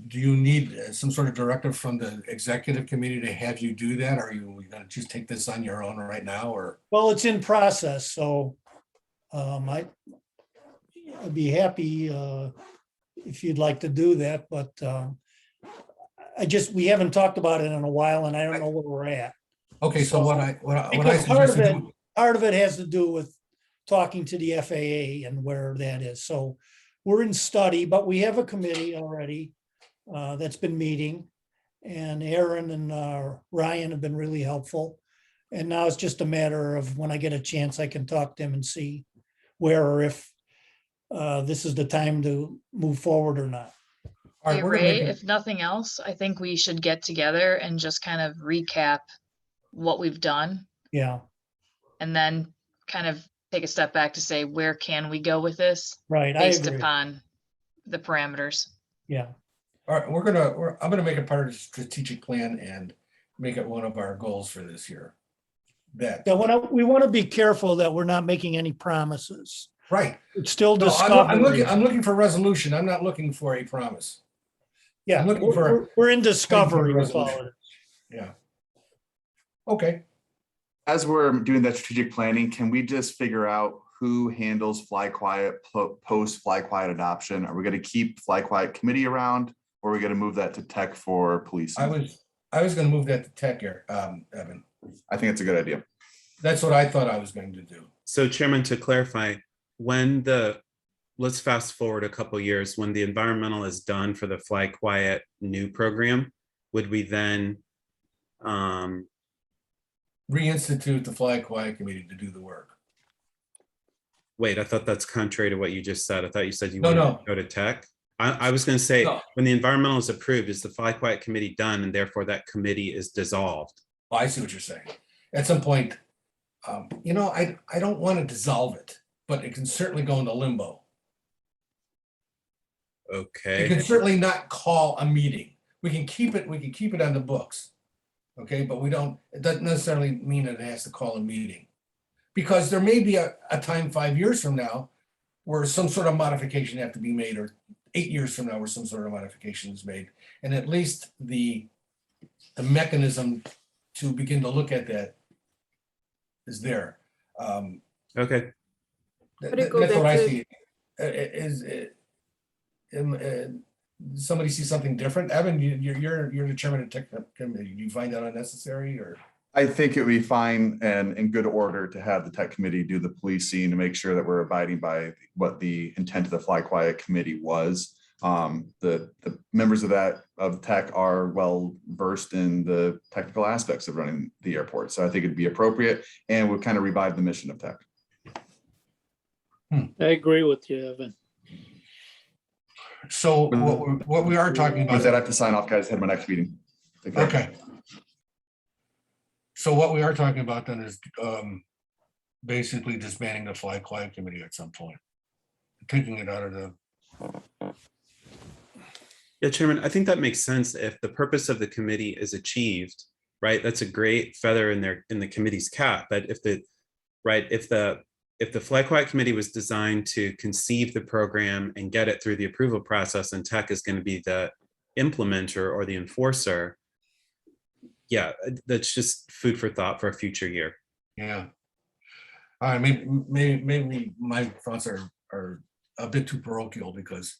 [SPEAKER 1] you need some sort of directive from the executive committee to have you do that? Or are you going to just take this on your own right now, or?
[SPEAKER 10] Well, it's in process, so I'd be happy if you'd like to do that, but we haven't talked about it in a while, and I don't know where we're at.
[SPEAKER 1] Okay, so what I
[SPEAKER 10] Because
[SPEAKER 1] suggest to do-
[SPEAKER 10] part of it has to do with talking to the FAA and where that is. So we're in study, but we have a committee already that's been meeting, and Aaron and Ryan have been really helpful. And now it's just a matter of when I get a chance, I can talk to them and see where or if this is the time to move forward or not.
[SPEAKER 1] All right,
[SPEAKER 9] Hey,
[SPEAKER 1] we're gonna
[SPEAKER 9] Ray,
[SPEAKER 1] make it-
[SPEAKER 9] if nothing else, I think we should get together and just kind of recap what we've done
[SPEAKER 10] Yeah,
[SPEAKER 9] and then kind of take a step back to say, where can we go with this
[SPEAKER 10] right. I
[SPEAKER 9] based
[SPEAKER 10] agree.
[SPEAKER 9] upon the parameters?
[SPEAKER 10] Yeah.
[SPEAKER 1] All right, I'm gonna make it part of the strategic plan and make it one of our goals for this year. That,
[SPEAKER 10] Yeah, we want to be careful that we're not making any promises.
[SPEAKER 1] right.
[SPEAKER 10] It's still
[SPEAKER 1] No,
[SPEAKER 10] discovery.
[SPEAKER 1] I'm looking for resolution. I'm not looking for a promise.
[SPEAKER 10] Yeah,
[SPEAKER 1] I'm looking for-
[SPEAKER 10] we're in discovery with
[SPEAKER 1] resolution.
[SPEAKER 10] all of it.
[SPEAKER 1] Yeah. Okay.
[SPEAKER 8] As we're doing that strategic planning, can we just figure out who handles Fly Quiet post Fly Quiet adoption? Are we going to keep Fly Quiet committee around, or are we going to move that to tech for police?
[SPEAKER 1] I was gonna move that to tech here, Evan.
[SPEAKER 8] I think it's a good idea.
[SPEAKER 1] That's what I thought I was going to do.
[SPEAKER 5] So Chairman, to clarify, let's fast forward a couple years, when the environmental is done for the Fly Quiet new program, would we then,
[SPEAKER 1] Reinstitute the Fly Quiet Committee to do the work.
[SPEAKER 5] wait, I thought that's contrary to what you just said. I thought you said you
[SPEAKER 1] No,
[SPEAKER 5] wanted
[SPEAKER 1] no.
[SPEAKER 5] to go to tech. I was gonna say,
[SPEAKER 1] No.
[SPEAKER 5] when the environmental is approved, is the Fly Quiet Committee done, and therefore that committee is dissolved?
[SPEAKER 1] Oh, I see what you're saying. At some point, I don't want to dissolve it, but it can certainly go into limbo. You
[SPEAKER 5] Okay,
[SPEAKER 1] can certainly not call a meeting. We can keep it on the books. Okay, but it doesn't necessarily mean that it has to call a meeting. Because there may be a time 5 years from now where some sort of modification have to be made, or 8 years from now where some sort of modification is made. And at least the mechanism to begin to look at that is there.
[SPEAKER 5] okay.
[SPEAKER 2] But it goes
[SPEAKER 1] That's what I
[SPEAKER 2] back to-
[SPEAKER 1] see. Somebody see something different? Evan, you're the chairman of tech committee. Do you find that unnecessary, or?
[SPEAKER 8] I think it would be fine and in good order to have the tech committee do the policing to make sure that we're abiding by what the intent of the Fly Quiet committee was. The members of tech are well versed in the technical aspects of running the airport. So I think it'd be appropriate, and would kind of revive the mission of tech.
[SPEAKER 4] I agree with you, Evan.
[SPEAKER 1] So what we are talking
[SPEAKER 8] With that, I
[SPEAKER 1] about,
[SPEAKER 8] have to sign off, guys. Head to my next meeting. Take care.
[SPEAKER 1] okay. So what we are talking about then is basically disbanding the Fly Quiet Committee at some point. Taking it out of the,
[SPEAKER 5] Yeah, Chairman, I think that makes sense if the purpose of the committee is achieved right? That's a great feather in the committee's cap. But if the Fly Quiet Committee was designed to conceive the program and get it through the approval process, and tech is going to be the implementer or the enforcer, yeah, that's just food for thought for a future year.
[SPEAKER 1] Yeah. All right, maybe my thoughts are a bit too parochial because,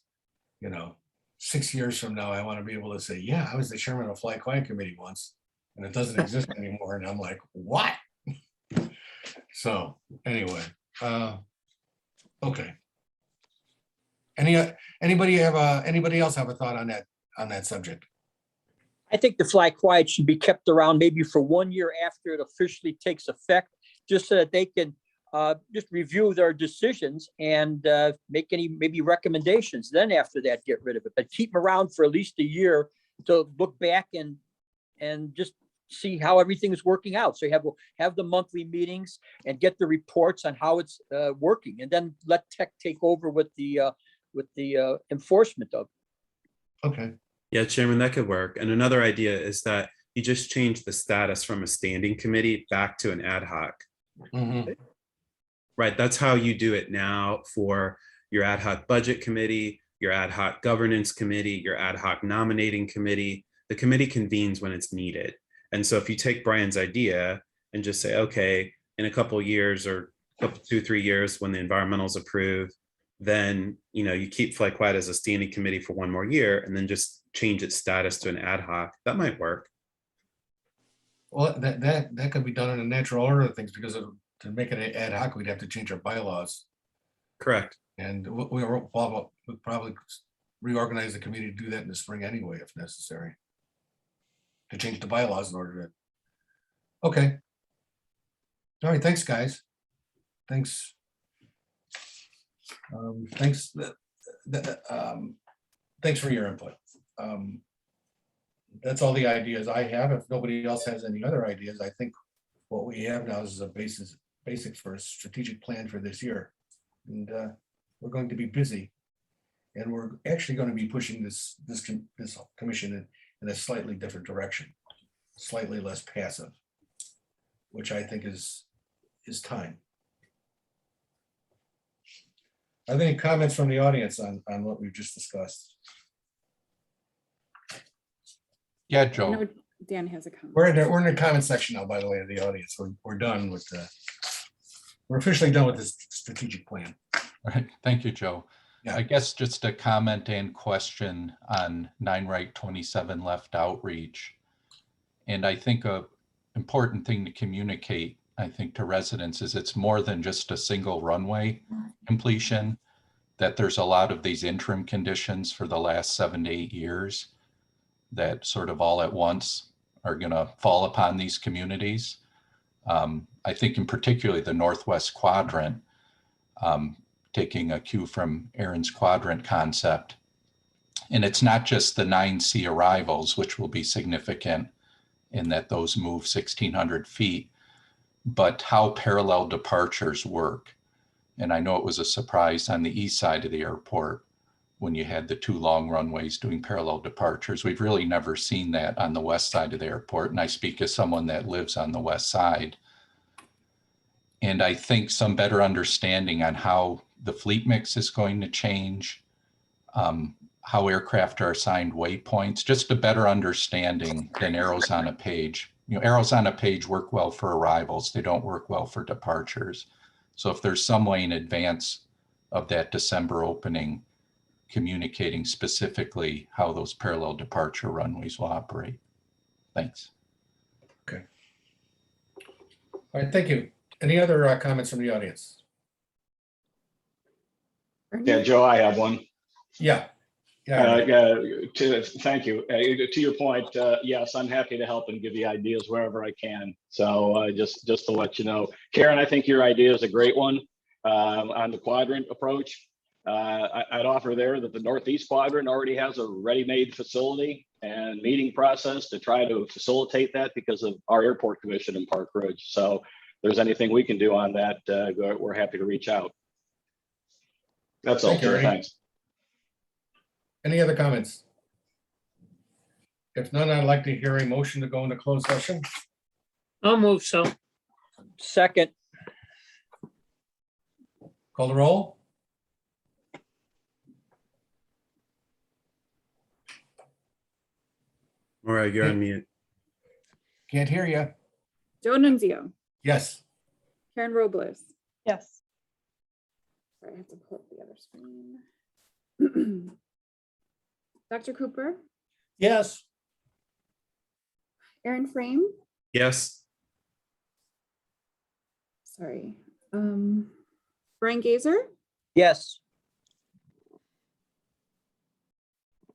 [SPEAKER 1] 6 years from now, I want to be able to say, yeah, I was the chairman of Fly Quiet Committee once, and it doesn't exist anymore. And I'm like, what? So anyway, okay. Anybody else have a thought on that subject?
[SPEAKER 7] I think the Fly Quiet should be kept around maybe for 1 year after it officially takes effect, just so that they can just review their decisions and make any maybe recommendations. Then after that, get rid of it. But keep them around for at least a year to look back and just see how everything is working out. So you have the monthly meetings and get the reports on how it's working, and then let tech take over with the enforcement of it.
[SPEAKER 1] Okay.
[SPEAKER 5] Yeah, Chairman, that could work. And another idea is that you just change the status from a standing committee back to an ad hoc.
[SPEAKER 1] Mhm.
[SPEAKER 5] Right, that's how you do it now for your ad hoc budget committee, your ad hoc governance committee, your ad hoc nominating committee. The committee convenes when it's needed. And so if you take Brian's idea and just say, okay, in a couple of years or 2-3 years when the environmental's approved, then you keep Fly Quiet as a standing committee for 1 more year and then just change its status to an ad hoc. That might work.
[SPEAKER 1] Well, that could be done in a natural order of things, because to make it an ad hoc, we'd have to change our bylaws.
[SPEAKER 5] Correct.
[SPEAKER 1] And we'll probably reorganize the committee to do that in the spring anyway, if necessary. To change the bylaws in order to. Okay. All right, thanks, guys. Thanks. Thanks. Thanks for your input. That's all the ideas I have. If nobody else has any other ideas, I think what we have now is a basic for a strategic plan for this year. And we're going to be busy. And we're actually going to be pushing this commission in a slightly different direction, slightly less passive, which I think is time. Are there any comments from the audience on what we've just discussed?
[SPEAKER 6] Yeah,
[SPEAKER 2] I
[SPEAKER 6] Joe.
[SPEAKER 2] know Dan has a comment.
[SPEAKER 1] We're in the comment section now, by the way, of the audience. We're done with we're officially done with this strategic plan.
[SPEAKER 6] All right. Thank you, Joe.
[SPEAKER 1] Yeah.
[SPEAKER 6] I guess just a comment and question on 9 right 27 left outreach. And I think a important thing to communicate, I think, to residents is it's more than just a single runway completion, that there's a lot of these interim conditions for the last 7 to 8 years that sort of all at once are going to fall upon these communities. I think in particularly the Northwest Quadrant, taking a cue from Aaron's quadrant concept. And it's not just the 9C arrivals, which will be significant in that those move 1,600 feet, but how parallel departures work. And I know it was a surprise on the east side of the airport when you had the 2 long runways doing parallel departures. We've really never seen that on the west side of the airport. And I speak as someone that lives on the west side. And I think some better understanding on how the fleet mix is going to change, how aircraft are assigned waypoints, just a better understanding than arrows on a page. Arrows on a page work well for arrivals. They don't work well for departures. So if there's some way in advance of that December opening, communicating specifically how those parallel departure runways will operate. Thanks.
[SPEAKER 1] Okay. All right, thank you. Any other comments from the audience?
[SPEAKER 12] Yeah, Joe, I have one.
[SPEAKER 1] Yeah.
[SPEAKER 12] Thank you. To your point, yes, I'm happy to help and give you ideas wherever I can. So just to let you know, Karen, I think your idea is a great one on the quadrant approach. I'd offer there that the Northeast Quadrant already has a ready-made facility and meeting process to try to facilitate that because of our airport commission in Park Ridge. So if there's anything we can do on that, we're happy to reach out. That's all.
[SPEAKER 1] Thank you, Ernie.
[SPEAKER 12] Thanks.
[SPEAKER 1] Any other comments? If none, I'd like to hear a motion to go into closed session.
[SPEAKER 4] I'll move so.
[SPEAKER 7] Second,
[SPEAKER 1] Call the roll.
[SPEAKER 5] Maura, you're on mute.
[SPEAKER 1] Can't hear you.
[SPEAKER 2] Joe Nunzio,
[SPEAKER 1] Yes.
[SPEAKER 2] Karen Robles.
[SPEAKER 3] Yes.
[SPEAKER 2] Sorry, I have to pull up the other screen. Dr. Cooper,
[SPEAKER 10] Yes.
[SPEAKER 2] Aaron Frame,
[SPEAKER 5] Yes.
[SPEAKER 2] sorry. Brian Gazer,
[SPEAKER 7] yes.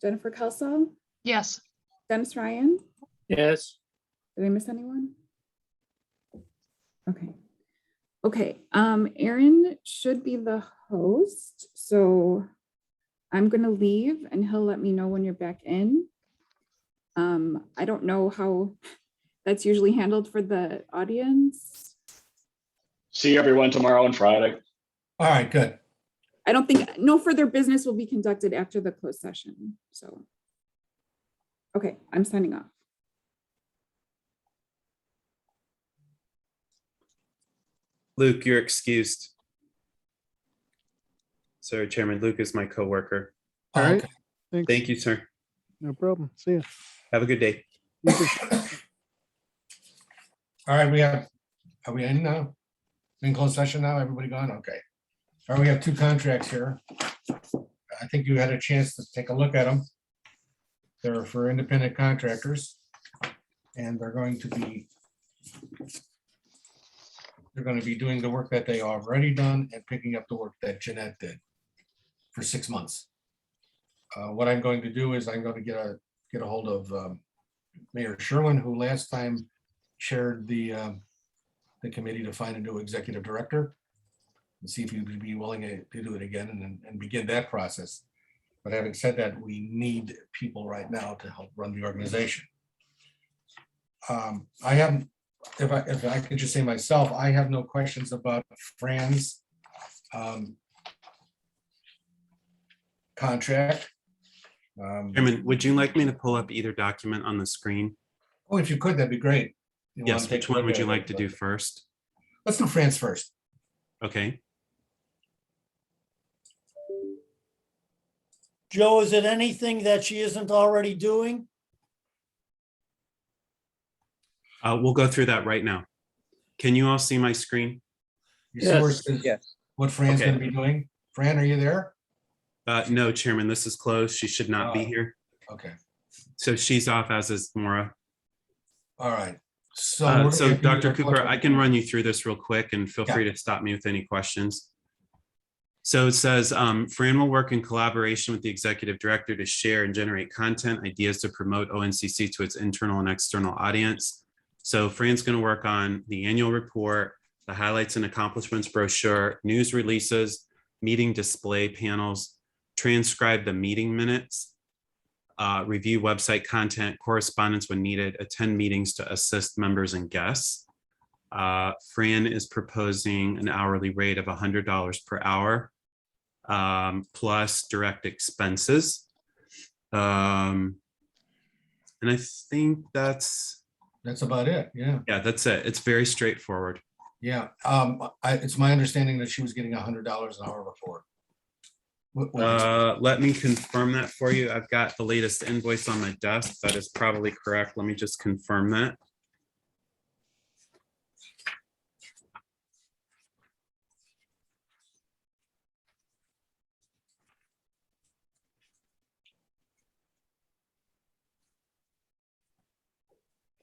[SPEAKER 2] Jennifer Kelso,
[SPEAKER 9] Yes.
[SPEAKER 2] Dennis Ryan.
[SPEAKER 4] Yes.
[SPEAKER 2] Did I miss anyone? Okay. Okay, Aaron should be the host, so I'm gonna leave and he'll let me know when you're back in. I don't know how that's usually handled for the audience.
[SPEAKER 12] See everyone tomorrow and Friday.
[SPEAKER 1] All right, good.
[SPEAKER 2] I don't think, no further business will be conducted after the closed session, so. Okay, I'm signing off.
[SPEAKER 5] Luke, you're excused. Sorry, Chairman. Luke is my coworker.
[SPEAKER 13] All right.
[SPEAKER 1] Okay.
[SPEAKER 13] Thanks.
[SPEAKER 5] Thank you, sir.
[SPEAKER 13] No problem. See ya.
[SPEAKER 5] Have a good day.
[SPEAKER 13] You too.
[SPEAKER 1] All right, are we in now? In closed session now? Everybody gone? Okay. All right, we have two contracts here. I think you had a chance to take a look at them. They're for independent contractors. And they're going to be doing the work that they already done and picking up the work that Jeanette did for 6 months. What I'm going to do is I'm going to get a hold of Mayor Sherwin, who last time chaired the committee to find a new executive director, and see if he would be willing to do it again and begin that process. But having said that, we need people right now to help run the organization. I have, if I could just say myself, I have no questions about Fran's contract.
[SPEAKER 5] Chairman, would you like me to pull up either document on the screen?
[SPEAKER 1] Oh, if you could, that'd be great. You wanna
[SPEAKER 5] Yes,
[SPEAKER 1] take
[SPEAKER 5] which
[SPEAKER 1] a
[SPEAKER 5] one
[SPEAKER 1] look
[SPEAKER 5] would
[SPEAKER 1] at
[SPEAKER 5] you
[SPEAKER 1] it,
[SPEAKER 5] like to do
[SPEAKER 1] but-
[SPEAKER 5] first?
[SPEAKER 1] Let's do Fran's first.
[SPEAKER 5] Okay.
[SPEAKER 10] Joe, is it anything that she isn't already doing?
[SPEAKER 5] We'll go through that right now. Can you all see my screen?
[SPEAKER 1] You see where it
[SPEAKER 4] Yes.
[SPEAKER 1] says
[SPEAKER 7] Yes.
[SPEAKER 1] what Fran's
[SPEAKER 5] Okay.
[SPEAKER 1] gonna be doing? Fran, are you there?
[SPEAKER 5] No, Chairman, this is closed. She should not be
[SPEAKER 1] Oh.
[SPEAKER 5] here.
[SPEAKER 1] Okay,
[SPEAKER 5] So she's off, as is Maura.
[SPEAKER 1] all right. So, we're
[SPEAKER 5] So
[SPEAKER 1] gonna-
[SPEAKER 5] Dr. Cooper, I can run you through this real quick and feel
[SPEAKER 1] Yeah.
[SPEAKER 5] free to stop me with any questions. So it says, Fran will work in collaboration with the executive director to share and generate content, ideas to promote ONCC to its internal and external audience. So Fran's going to work on the annual report, the highlights and accomplishments brochure, news releases, meeting display panels, transcribe the meeting minutes, review website content, correspondence when needed, attend meetings to assist members and guests. Fran is proposing an hourly rate of $100 per hour, plus direct expenses. And I think that's
[SPEAKER 1] about it, yeah.
[SPEAKER 5] yeah, that's it. It's very straightforward.
[SPEAKER 1] Yeah, it's my understanding that she was getting $100 an hour before.
[SPEAKER 5] Let me confirm that for you. I've got the latest invoice on my desk. That is probably correct. Let me just confirm that.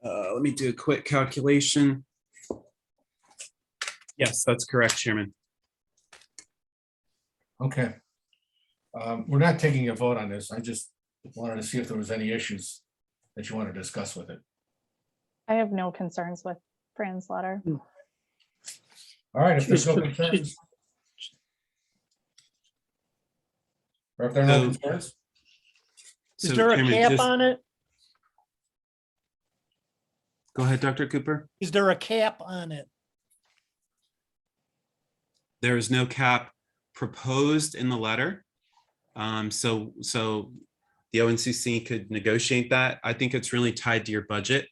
[SPEAKER 5] Let me do a quick calculation. Yes, that's correct, Chairman.
[SPEAKER 1] Okay. We're not taking a vote on this. I just wanted to see if there was any issues that you want to discuss with it.
[SPEAKER 3] I have no concerns with Fran's letter.
[SPEAKER 1] All right, if there's no
[SPEAKER 4] She's-
[SPEAKER 1] concerns. Or if there are no
[SPEAKER 5] So-
[SPEAKER 1] concerns,
[SPEAKER 10] Is
[SPEAKER 5] So,
[SPEAKER 10] there a
[SPEAKER 5] Chairman,
[SPEAKER 10] cap
[SPEAKER 5] just-
[SPEAKER 10] on it?
[SPEAKER 5] Go ahead, Dr. Cooper.
[SPEAKER 10] Is there a cap on it?
[SPEAKER 5] There is no cap proposed in the letter. So the ONCC could negotiate that. I think it's really tied to your budget,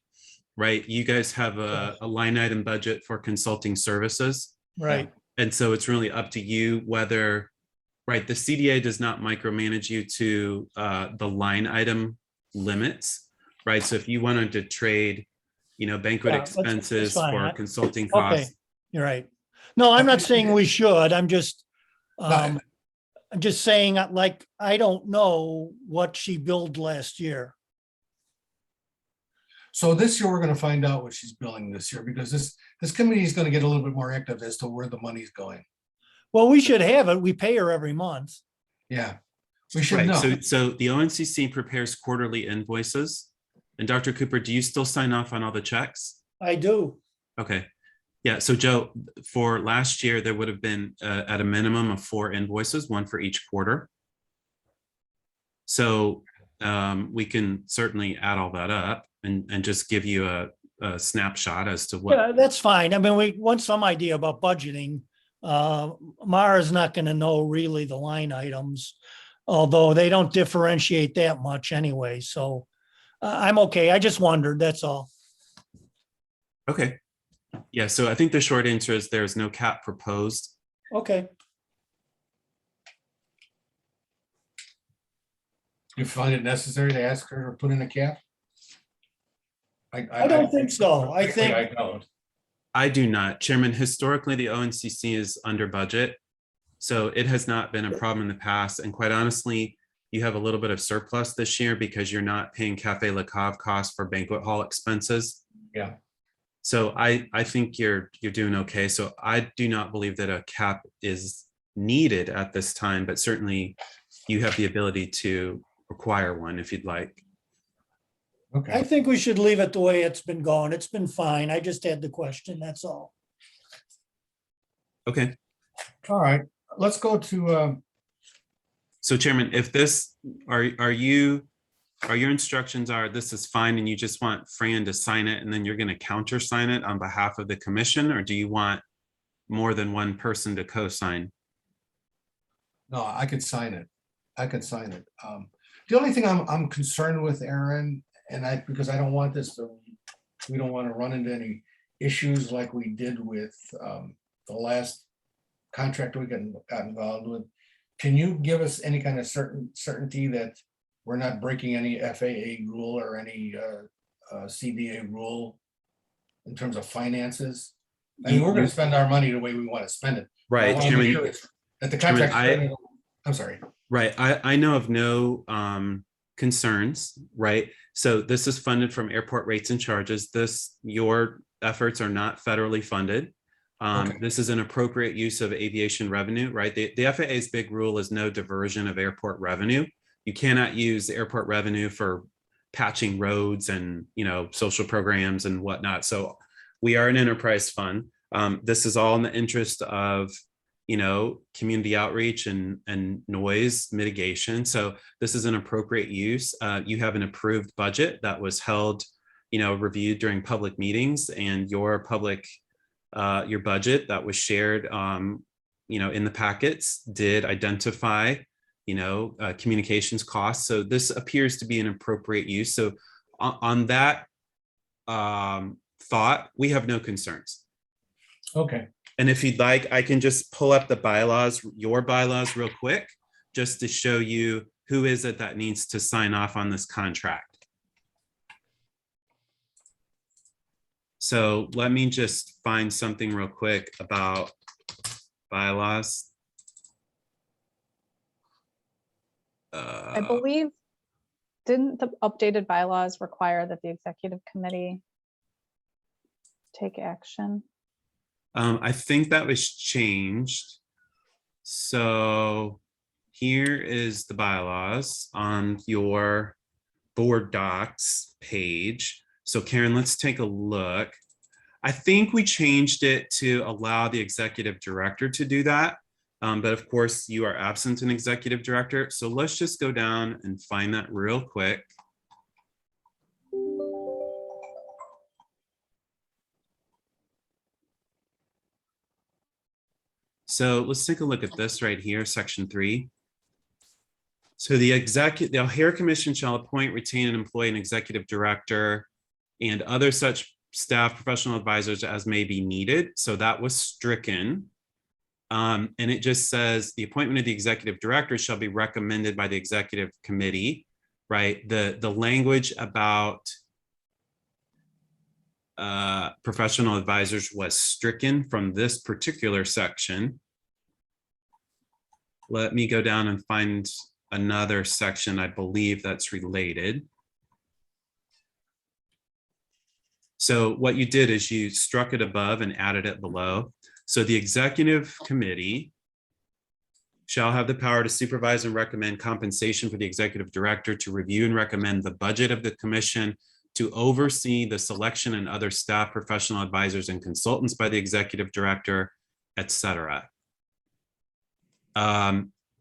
[SPEAKER 5] right? You guys have a line item budget for consulting services.
[SPEAKER 10] Right.
[SPEAKER 5] And so it's really up to you whether, right, the CDA does not micromanage you to the line item limits, right? So if you wanted to trade, banquet
[SPEAKER 10] Yeah, that's
[SPEAKER 5] expenses
[SPEAKER 10] fine.
[SPEAKER 5] for consulting
[SPEAKER 10] Okay,
[SPEAKER 5] costs.
[SPEAKER 10] you're right. No, I'm not saying we should. I'm just,
[SPEAKER 1] No.
[SPEAKER 10] I'm just saying, like, I don't know what she billed last year.
[SPEAKER 1] So this year, we're gonna find out what she's billing this year, because this committee is gonna get a little bit more active as to where the money's going.
[SPEAKER 10] Well, we should have it. We pay her every month.
[SPEAKER 1] Yeah, we should
[SPEAKER 5] Right,
[SPEAKER 1] know.
[SPEAKER 5] so the ONCC prepares quarterly invoices. And Dr. Cooper, do you still sign off on all the checks?
[SPEAKER 10] I do.
[SPEAKER 5] Okay. Yeah, so Joe, for last year, there would have been at a minimum of 4 invoices, 1 for each quarter. So we can certainly add all that up and just give you a snapshot as to what.
[SPEAKER 10] Yeah, that's fine. I mean, we want some idea about budgeting. Mara's not going to know really the line items, although they don't differentiate that much anyway. So I'm okay. I just wondered, that's all.
[SPEAKER 5] Okay. Yeah, so I think the short answer is there's no cap proposed.
[SPEAKER 10] Okay.
[SPEAKER 1] You find it necessary to ask her to put in a cap?
[SPEAKER 10] I don't think so. I think-
[SPEAKER 1] I don't.
[SPEAKER 5] I do not. Chairman, historically, the ONCC is under budget. So it has not been a problem in the past. And quite honestly, you have a little bit of surplus this year because you're not paying Cafe Le Cave costs for banquet hall expenses.
[SPEAKER 1] Yeah.
[SPEAKER 5] So I think you're doing okay. So I do not believe that a cap is needed at this time, but certainly you have the ability to require one if you'd like.
[SPEAKER 10] I
[SPEAKER 1] Okay,
[SPEAKER 10] think we should leave it the way it's been going. It's been fine. I just had the question, that's all.
[SPEAKER 5] Okay.
[SPEAKER 1] all right, let's go to,
[SPEAKER 5] So Chairman, if this, are your instructions are this is fine and you just want Fran to sign it and then you're going to countersign it on behalf of the commission, or do you want more than one person to co-sign?
[SPEAKER 1] no, I could sign it. I could sign it. The only thing I'm concerned with, Aaron, and because I don't want this to, we don't want to run into any issues like we did with the last contract we got involved with. Can you give us any kind of certainty that we're not breaking any FAA rule or any CDA rule in terms of finances? I mean, we're going to spend our money the way we want to spend it. I
[SPEAKER 5] Right,
[SPEAKER 1] wanna make
[SPEAKER 5] Chairman.
[SPEAKER 1] sure that the
[SPEAKER 5] Chairman,
[SPEAKER 1] contract. I'm sorry.
[SPEAKER 5] Right. I know of no concerns, right? So this is funded from airport rates and charges. Your efforts are not federally funded.
[SPEAKER 1] Okay.
[SPEAKER 5] This is an appropriate use of aviation revenue, right? The FAA's big rule is no diversion of airport revenue. You cannot use airport revenue for patching roads and, social programs and whatnot. So we are an enterprise fund. This is all in the interest of community outreach and noise mitigation. So this is an appropriate use. You have an approved budget that was held, reviewed during public meetings, and your budget that was shared, in the packets did identify, communications costs. So this appears to be an appropriate use. So on that thought, we have no concerns.
[SPEAKER 1] Okay.
[SPEAKER 5] And if you'd like, I can just pull up the bylaws, your bylaws real quick, just to show you who is it that needs to sign off on this contract. So let me just find something real quick about bylaws.
[SPEAKER 3] I believe, didn't the updated bylaws require that the executive committee take action?
[SPEAKER 5] I think that was changed. So here is the bylaws on your board docs page. So Karen, let's take a look. I think we changed it to allow the executive director to do that. But of course you are absent an executive director. So let's just go down and find that real quick. So let's take a look at this right here, section 3. So the O'Hare Commission shall appoint, retain, and employ an executive director and other such staff, professional advisors as may be needed. So that was stricken. And it just says the appointment of the executive director shall be recommended by the executive committee, right? The language about professional advisors was stricken from this particular section. Let me go down and find another section, I believe that's related. So what you did is you struck it above and added it below. So the executive committee shall have the power to supervise and recommend compensation for the executive director, to review and recommend the budget of the commission, to oversee the selection and other staff, professional advisors, and consultants by the executive director, etc.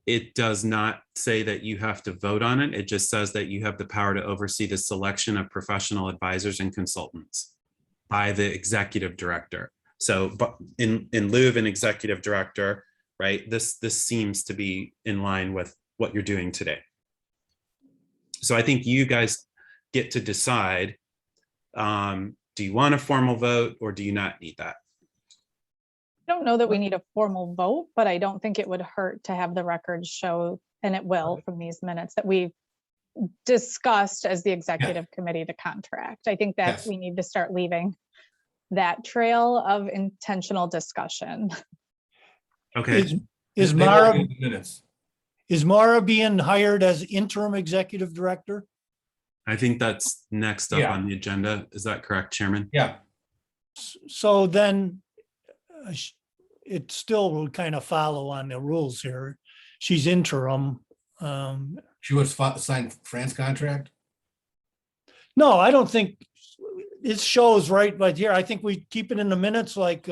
[SPEAKER 5] It does not say that you have to vote on it. It just says that you have the power to oversee the selection of professional advisors and consultants by the executive director. So but in lieu of an executive director, right, this seems to be in line with what you're doing today. So I think you guys get to decide, do you want a formal vote or do you not need that?
[SPEAKER 3] I don't know that we need a formal vote, but I don't think it would hurt to have the records show, and it will from these minutes, that we discussed as the executive committee the contract. I think that
[SPEAKER 1] Yes.
[SPEAKER 3] we need to start leaving that trail of intentional discussion.
[SPEAKER 5] Okay.
[SPEAKER 10] Is
[SPEAKER 1] They will
[SPEAKER 10] Mara,
[SPEAKER 1] be in the minutes.
[SPEAKER 10] is Mara being hired as interim executive director?
[SPEAKER 5] I think that's next up
[SPEAKER 1] Yeah.
[SPEAKER 5] on the agenda. Is that correct, Chairman?
[SPEAKER 1] Yeah,
[SPEAKER 10] So then it still will kind of follow on the rules here. She's interim.
[SPEAKER 1] she was signed Fran's contract.
[SPEAKER 10] No, I don't think it shows right here. I think we keep it in the minutes like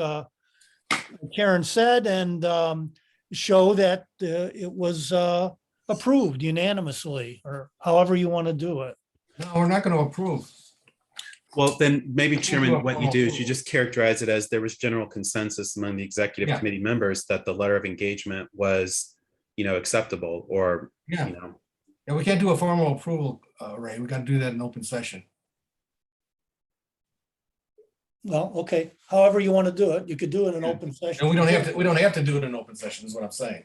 [SPEAKER 10] Karen said, and show that it was approved unanimously, or however you want to do it.
[SPEAKER 1] No, we're not going to approve.
[SPEAKER 5] Well, then maybe,
[SPEAKER 1] do a
[SPEAKER 5] Chairman, what you
[SPEAKER 1] formal
[SPEAKER 5] do is you
[SPEAKER 1] approval.
[SPEAKER 5] just characterize it as there was general consensus among the executive
[SPEAKER 1] Yeah.
[SPEAKER 5] committee members that the letter of engagement was, acceptable, or,
[SPEAKER 1] Yeah. Yeah, we can't do a formal approval, Ray. We got to do that in open session.
[SPEAKER 10] Well, okay, however you want to do it, you could do it in open session.
[SPEAKER 1] And we don't have to do it in open session is what I'm saying.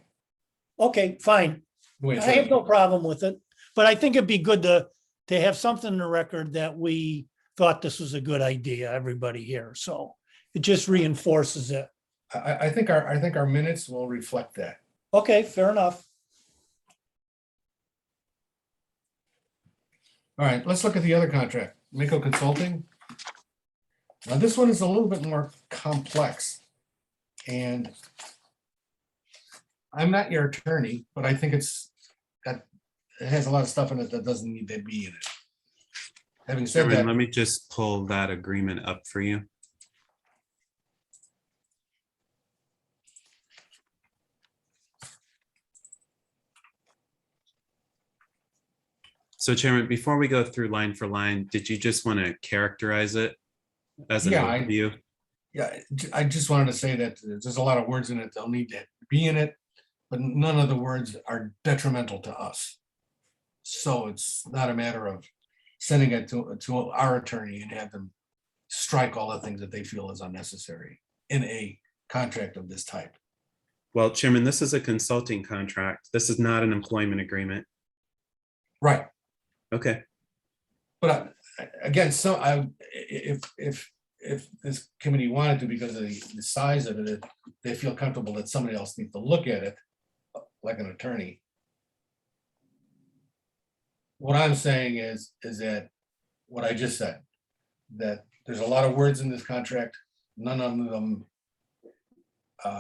[SPEAKER 10] Okay, fine.
[SPEAKER 1] The way it's
[SPEAKER 10] I have
[SPEAKER 1] written.
[SPEAKER 10] no problem with it, but I think it'd be good to have something in the record that we thought this was a good idea, everybody here. So it just reinforces it.
[SPEAKER 1] I think our minutes will reflect that.
[SPEAKER 10] Okay, fair enough.
[SPEAKER 1] All right, let's look at the other contract, Mako Consulting. Now, this one is a little bit more complex. And I'm not your attorney, but I think it has a lot of stuff in it that doesn't need to be in it. Having said
[SPEAKER 5] Chairman,
[SPEAKER 1] that,
[SPEAKER 5] let me just pull that agreement up for you. So Chairman, before we go through line for line, did you just want to characterize it as an
[SPEAKER 1] Yeah,
[SPEAKER 5] overview?
[SPEAKER 1] yeah, I just wanted to say that there's a lot of words in it that'll need to be in it, but none of the words are detrimental to us. So it's not a matter of sending it to our attorney and have them strike all the things that they feel is unnecessary in a contract of this type.
[SPEAKER 5] Well, Chairman, this is a consulting contract. This is not an employment agreement.
[SPEAKER 1] Right.
[SPEAKER 5] Okay.
[SPEAKER 1] But again, if this committee wanted to, because of the size of it, they feel comfortable that somebody else needs to look at it, like an attorney. What I'm saying is that what I just said, that there's a lot of words in this contract, none of them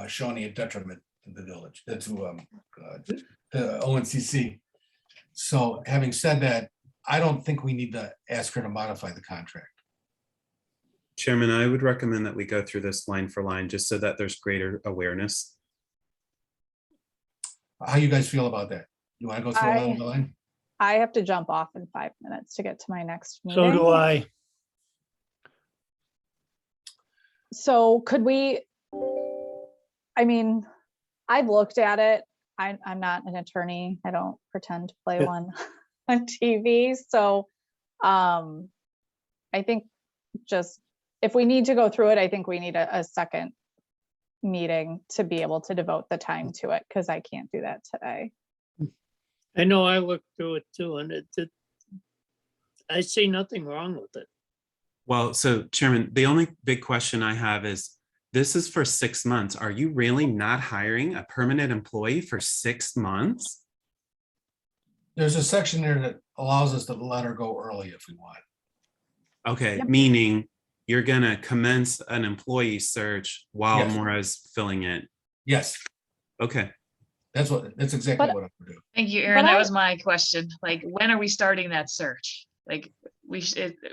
[SPEAKER 1] show any detriment to the village, to ONCC. So having said that, I don't think we need to ask her to modify the contract.
[SPEAKER 5] Chairman, I would recommend that we go through this line for line, just so that there's greater awareness.
[SPEAKER 1] How you guys feel about that? You want to go through line by line?
[SPEAKER 3] I have to jump off in 5 minutes to get to my next meeting.
[SPEAKER 10] So do I.
[SPEAKER 3] So could we, I mean, I've looked at it. I'm not an attorney. I don't pretend to play
[SPEAKER 4] Yeah.
[SPEAKER 3] one on TV. So I think just if we need to go through it, I think we need a second meeting to be able to devote the time to it, because I can't do that today.
[SPEAKER 4] I know I looked through it too, and I see nothing wrong with it.
[SPEAKER 5] Well, so Chairman, the only big question I have is, this is for 6 months. Are you really not hiring a permanent employee for 6 months?
[SPEAKER 1] There's a section there that allows us to let her go early if we want.
[SPEAKER 5] Okay,
[SPEAKER 3] Yep.
[SPEAKER 5] meaning you're gonna commence an employee search while
[SPEAKER 1] Yes.
[SPEAKER 5] Maura's filling it.
[SPEAKER 1] Yes,
[SPEAKER 5] Okay,
[SPEAKER 1] that's exactly
[SPEAKER 3] But-
[SPEAKER 1] what I'm gonna do.
[SPEAKER 9] Thank you, Aaron.
[SPEAKER 3] But
[SPEAKER 9] That
[SPEAKER 3] I-
[SPEAKER 9] was my question. Like, when are we starting that search? Like, we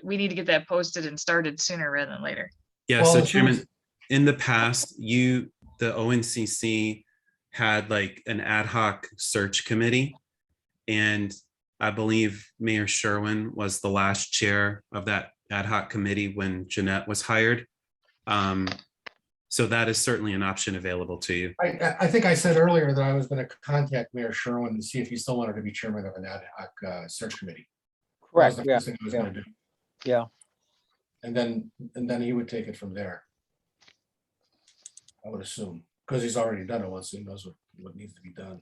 [SPEAKER 9] need to get that posted and started sooner rather than later.
[SPEAKER 5] yeah,
[SPEAKER 1] Well,
[SPEAKER 5] so
[SPEAKER 1] as soon as-
[SPEAKER 5] Chairman, in the past, the ONCC had like an ad hoc search committee. And I believe Mayor Sherwin was the last chair of that ad hoc committee when Jeanette was hired. So that is certainly an option available to you.
[SPEAKER 1] I think I said earlier that I was gonna contact Mayor Sherwin and see if he still wanted to be chairman of an ad hoc search committee. That was
[SPEAKER 7] Correct,
[SPEAKER 1] the
[SPEAKER 7] yeah,
[SPEAKER 1] first thing I was gonna do.
[SPEAKER 7] yeah.
[SPEAKER 1] And then he would take it from there. I would assume, because he's already done it once, so he knows what needs to be done.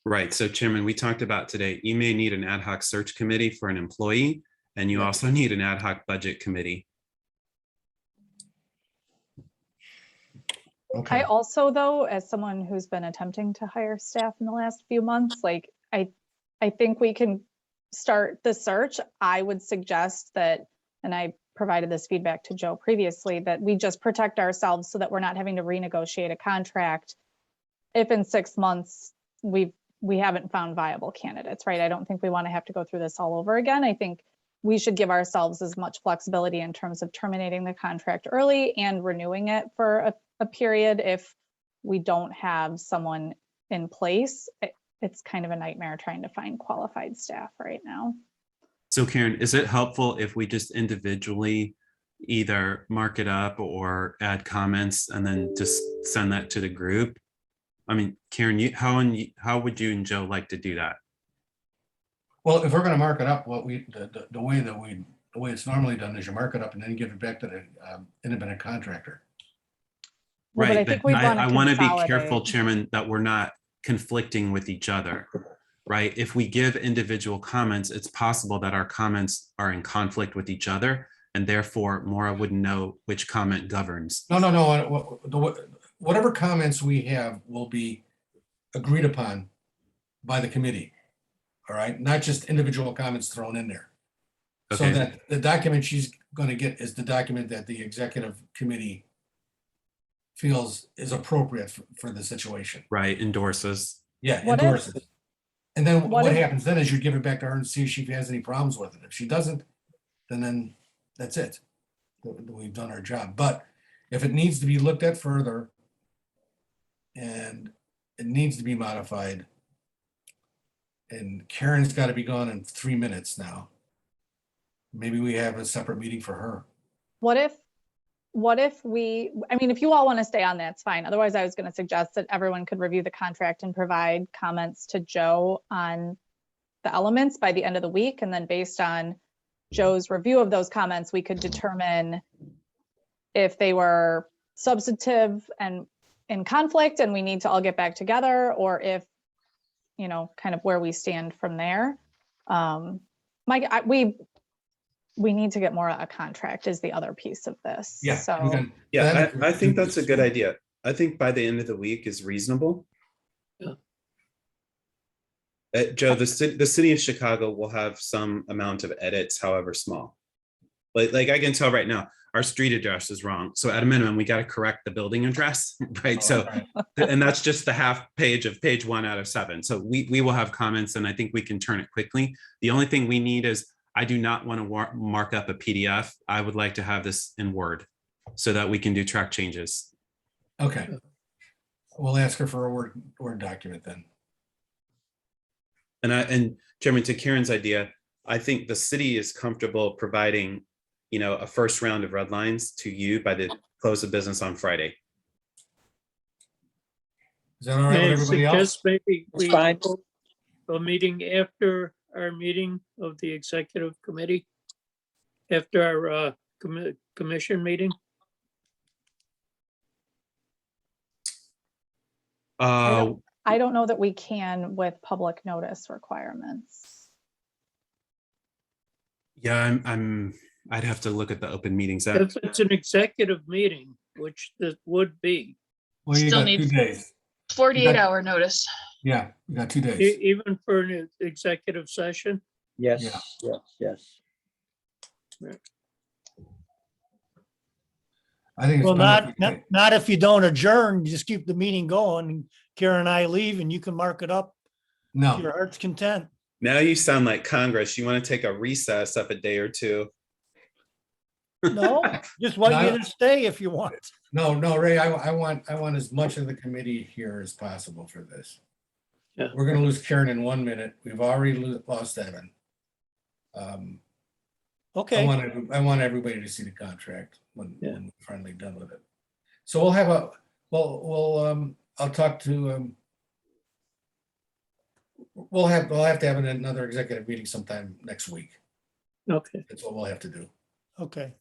[SPEAKER 5] Right, so Chairman, we talked about today, you may need an ad hoc search committee for an employee, and you
[SPEAKER 1] Yeah.
[SPEAKER 5] also need an ad hoc budget committee.
[SPEAKER 1] Okay.
[SPEAKER 3] I also, though, as someone who's been attempting to hire staff in the last few months, like I think we can start the search. I would suggest that, and I provided this feedback to Joe previously, that we just protect ourselves so that we're not having to renegotiate a contract if in 6 months we haven't found viable candidates, right? I don't think we want to have to go through this all over again. I think we should give ourselves as much flexibility in terms of terminating the contract early and renewing it for a period if we don't have someone in place. It's kind of a nightmare trying to find qualified staff right now.
[SPEAKER 5] So Karen, is it helpful if we just individually either mark it up or add comments and then just send that to the group? I mean, Karen, how would you and Joe like to do that?
[SPEAKER 1] Well, if we're gonna mark it up, the way it's normally done is you mark it up and then give it back to the independent contractor.
[SPEAKER 3] Well, but I
[SPEAKER 5] Right,
[SPEAKER 3] think
[SPEAKER 5] but
[SPEAKER 3] we want to
[SPEAKER 5] I want to be careful,
[SPEAKER 3] consolidate.
[SPEAKER 5] Chairman, that we're not conflicting with each other, right? If we give individual comments, it's possible that our comments are in conflict with each other, and therefore Maura wouldn't know which comment governs.
[SPEAKER 1] No. Whatever comments we have will be agreed upon by the committee. All right, not just individual comments thrown in there. So
[SPEAKER 5] Okay.
[SPEAKER 1] that the document she's gonna get is the document that the executive committee feels is appropriate for the situation.
[SPEAKER 5] Right, endorses.
[SPEAKER 1] Yeah,
[SPEAKER 3] What if-
[SPEAKER 1] endorses. And then
[SPEAKER 3] what
[SPEAKER 1] what
[SPEAKER 3] if-
[SPEAKER 1] happens then is you give it back to her and see if she has any problems with it. If she doesn't, then that's it. We've done our job. But if it needs to be looked at further and it needs to be modified, and Karen's got to be gone in 3 minutes now, maybe we have a separate meeting for her.
[SPEAKER 3] What if if you all want to stay on, that's fine. Otherwise, I was going to suggest that everyone could review the contract and provide comments to Joe on the elements by the end of the week. And then based on Joe's review of those comments, we could determine if they were substantive and in conflict and we need to all get back together, or if, kind of where we stand from there. Mike, we need to get more a contract is the other piece of this.
[SPEAKER 1] Yeah.
[SPEAKER 3] So
[SPEAKER 5] Yeah, I think that's a good idea. I think by the end of the week is reasonable.
[SPEAKER 4] Yeah.
[SPEAKER 5] Joe, the city of Chicago will have some amount of edits, however small. Like I can tell right now, our street address is wrong. So at a minimum, we got to correct the building address, right? So, and that's just the half page of page 1 out of 7. So we will have comments and I think we can turn it quickly. The only thing we need is, I do not want to mark up a PDF. I would like to have this in Word so that we can do track changes.
[SPEAKER 1] Okay. We'll ask her for a Word document then.
[SPEAKER 5] And Chairman, to Karen's idea, I think the city is comfortable providing, a first round of red lines to you by the close of business on Friday.
[SPEAKER 1] Is that all right
[SPEAKER 4] May I
[SPEAKER 1] with everybody else?
[SPEAKER 4] suggest maybe
[SPEAKER 7] It's
[SPEAKER 4] we
[SPEAKER 7] fine.
[SPEAKER 4] hold a meeting after our meeting of the executive committee? After our commission meeting?
[SPEAKER 5] Uh,
[SPEAKER 3] I don't know that we can with public notice requirements.
[SPEAKER 5] yeah, I'd have to look at the open meetings. That
[SPEAKER 4] If it's an executive meeting, which this would be,
[SPEAKER 1] Well, you
[SPEAKER 9] Still
[SPEAKER 1] got 2
[SPEAKER 9] needs-
[SPEAKER 1] days.
[SPEAKER 9] 48-hour notice.
[SPEAKER 1] Yeah, you got 2 days.
[SPEAKER 4] even for an executive session.
[SPEAKER 7] Yes,
[SPEAKER 1] Yeah.
[SPEAKER 7] yes, yes.
[SPEAKER 1] I think it's
[SPEAKER 10] Well,
[SPEAKER 1] better.
[SPEAKER 10] not if you don't adjourn, you just keep the meeting going. Karen and I leave and you can mark it up to
[SPEAKER 1] No,
[SPEAKER 10] your heart's content.
[SPEAKER 5] now you sound like Congress. You want to take a recess up a day or two.
[SPEAKER 10] No, just want you to stay if you want.
[SPEAKER 1] no, Ray, I want as much of the committee here as possible for this.
[SPEAKER 4] Yeah.
[SPEAKER 1] We're gonna lose Karen in 1 minute. We've already lost Evan. I
[SPEAKER 10] Okay,
[SPEAKER 1] want everybody to see the contract when
[SPEAKER 4] Yeah.
[SPEAKER 1] we're finally done with it. So we'll have I'll talk to, we'll have to have another executive meeting sometime next week.
[SPEAKER 4] Okay,
[SPEAKER 1] That's what we'll have to do.
[SPEAKER 10] okay.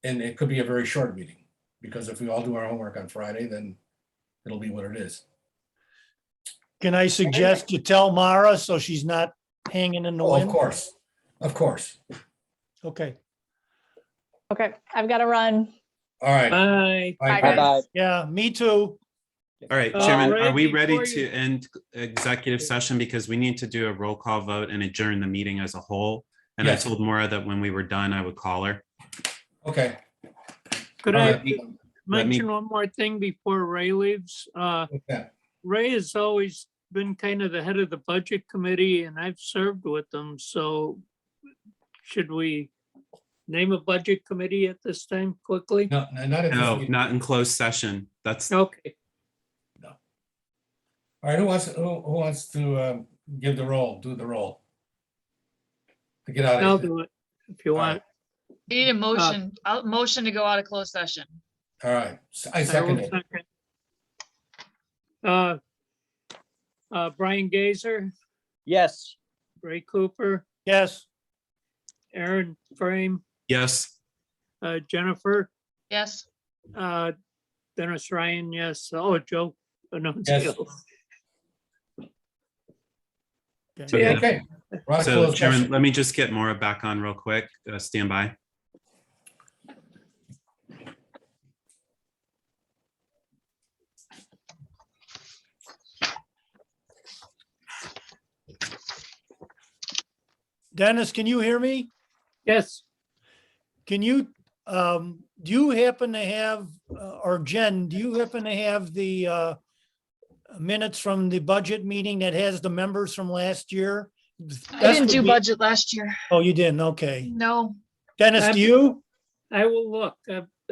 [SPEAKER 1] And it could be a very short meeting, because if we all do our homework on Friday, then it'll be what it is.
[SPEAKER 10] Can I suggest you tell Mara so she's not hanging in the
[SPEAKER 1] Oh,
[SPEAKER 10] wind?
[SPEAKER 1] of course, of course.
[SPEAKER 10] Okay,
[SPEAKER 3] Okay, I've got to run.
[SPEAKER 1] All right.
[SPEAKER 4] bye.
[SPEAKER 1] Bye,
[SPEAKER 3] Bye,
[SPEAKER 7] Bye-bye.
[SPEAKER 10] yeah, me too.
[SPEAKER 5] All right,
[SPEAKER 4] Uh,
[SPEAKER 5] Chairman,
[SPEAKER 4] Ray,
[SPEAKER 5] are we ready
[SPEAKER 4] before
[SPEAKER 5] to
[SPEAKER 4] you-
[SPEAKER 5] end executive session? Because we need to do a roll call vote and adjourn the meeting as a whole. And I
[SPEAKER 1] Yes.
[SPEAKER 5] told Maura that when we were done, I would call her.
[SPEAKER 1] Okay.
[SPEAKER 4] Could
[SPEAKER 1] All
[SPEAKER 4] I
[SPEAKER 1] right.
[SPEAKER 5] let me-
[SPEAKER 4] mention one more thing before Ray leaves?
[SPEAKER 1] Okay.
[SPEAKER 4] Ray has always been kind of the head of the budget committee and I've served with them, so should we name a budget committee at this time quickly?
[SPEAKER 1] No, not at this
[SPEAKER 5] No,
[SPEAKER 1] meeting.
[SPEAKER 5] not in closed session. That's,
[SPEAKER 4] Okay,
[SPEAKER 1] All right, who wants to give the roll, do the roll? To get out
[SPEAKER 4] I'll
[SPEAKER 1] of here.
[SPEAKER 4] do it if you
[SPEAKER 1] All
[SPEAKER 4] want.
[SPEAKER 9] You need a motion, motion to go out of closed session.
[SPEAKER 1] All right, I
[SPEAKER 4] I
[SPEAKER 1] second
[SPEAKER 4] will
[SPEAKER 1] it.
[SPEAKER 4] second. Brian Gazer,
[SPEAKER 7] Yes.
[SPEAKER 4] Ray Cooper,
[SPEAKER 10] Yes,
[SPEAKER 4] Aaron Frame,
[SPEAKER 5] yes.
[SPEAKER 4] Jennifer,
[SPEAKER 9] Yes.
[SPEAKER 4] Dennis Ryan, yes. Oh, Joe Annunzio.
[SPEAKER 10] okay.
[SPEAKER 4] Yeah.
[SPEAKER 1] Okay. We're out of
[SPEAKER 5] So
[SPEAKER 1] closed
[SPEAKER 5] Chairman,
[SPEAKER 1] session.
[SPEAKER 5] let me just get Maura back on real quick. Stand by.
[SPEAKER 10] Dennis, can you hear me?
[SPEAKER 4] Yes,
[SPEAKER 10] Can you, do you happen to have, or Jen, do you happen to have the minutes from the budget meeting that has the members from last year?
[SPEAKER 9] I didn't do budget last year.
[SPEAKER 10] Oh, you didn't? Okay.
[SPEAKER 9] No.
[SPEAKER 10] Dennis, do you?
[SPEAKER 4] I will look.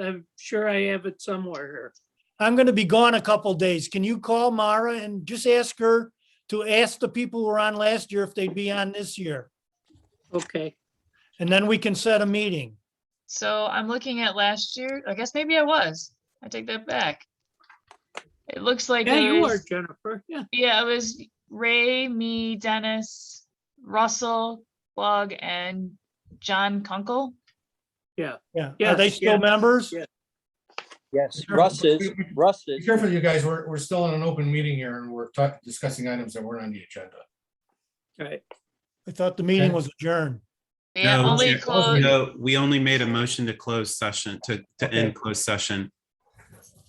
[SPEAKER 4] I'm sure I have it somewhere here.
[SPEAKER 10] I'm going to be gone a couple days. Can you call Mara and just ask her to ask the people who were on last year if they'd be on this year?
[SPEAKER 4] Okay,
[SPEAKER 10] And then we can set a meeting.
[SPEAKER 9] So I'm looking at last year. I guess maybe I was. I take that back. It looks like
[SPEAKER 4] yeah,
[SPEAKER 9] it
[SPEAKER 4] you are,
[SPEAKER 9] was,
[SPEAKER 4] Jennifer. Yeah,
[SPEAKER 9] yeah, it was Ray, me, Dennis, Russell, Plug, and John Kunkel.
[SPEAKER 10] Yeah. Are
[SPEAKER 4] Yes,
[SPEAKER 10] they still
[SPEAKER 4] yeah.
[SPEAKER 10] members?
[SPEAKER 4] Yeah.
[SPEAKER 7] Yes.
[SPEAKER 1] Be careful.
[SPEAKER 7] Russ
[SPEAKER 1] Be
[SPEAKER 7] is.
[SPEAKER 1] careful, you guys, we're still in an open meeting here and we're discussing items that weren't on the agenda.
[SPEAKER 4] right.
[SPEAKER 10] I thought the meeting
[SPEAKER 1] Okay.
[SPEAKER 10] was adjourned.
[SPEAKER 9] Yeah,
[SPEAKER 5] No,
[SPEAKER 9] only
[SPEAKER 5] Chair-
[SPEAKER 9] closed.
[SPEAKER 5] No, we only made a motion to close session, to end closed session.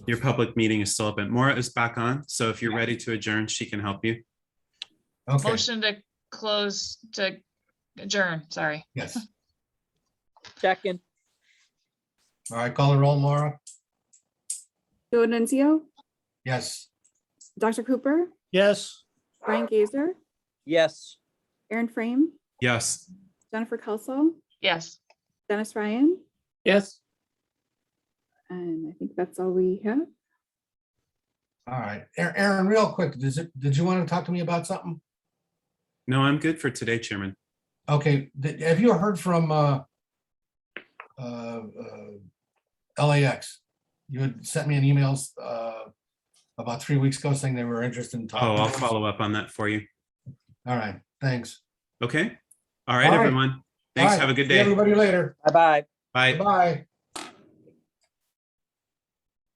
[SPEAKER 5] Your public meeting is still open. Maura is back on, so if you're ready to adjourn, she can help you.
[SPEAKER 1] Okay,
[SPEAKER 9] Motion to close, to adjourn, sorry.
[SPEAKER 1] yes.
[SPEAKER 7] Second.
[SPEAKER 1] All right, call the roll, Maura.
[SPEAKER 2] Joe Annunzio,
[SPEAKER 1] Yes.
[SPEAKER 2] Dr. Cooper,
[SPEAKER 10] Yes.
[SPEAKER 2] Brian Gazer,
[SPEAKER 7] Yes.
[SPEAKER 2] Aaron Frame,
[SPEAKER 5] Yes.
[SPEAKER 2] Jennifer Kelso,
[SPEAKER 9] Yes.
[SPEAKER 2] Dennis Ryan,
[SPEAKER 4] Yes,
[SPEAKER 2] and I think that's all we have.
[SPEAKER 1] All right, Aaron, real quick, did you want to talk to me about something?
[SPEAKER 5] No, I'm good for today, Chairman.
[SPEAKER 1] Okay, have you heard from LAX? You had sent me an email about 3 weeks ago saying they were interested in
[SPEAKER 5] Oh,
[SPEAKER 1] talking.
[SPEAKER 5] I'll follow up on that for you.
[SPEAKER 1] All right, thanks.
[SPEAKER 5] Okay. All right,
[SPEAKER 1] All right.
[SPEAKER 5] everyone.
[SPEAKER 1] All
[SPEAKER 5] Thanks.
[SPEAKER 1] right,
[SPEAKER 5] Have a good
[SPEAKER 1] see
[SPEAKER 5] day.
[SPEAKER 1] Everybody later.
[SPEAKER 7] Bye-bye.
[SPEAKER 5] Bye.
[SPEAKER 1] Bye.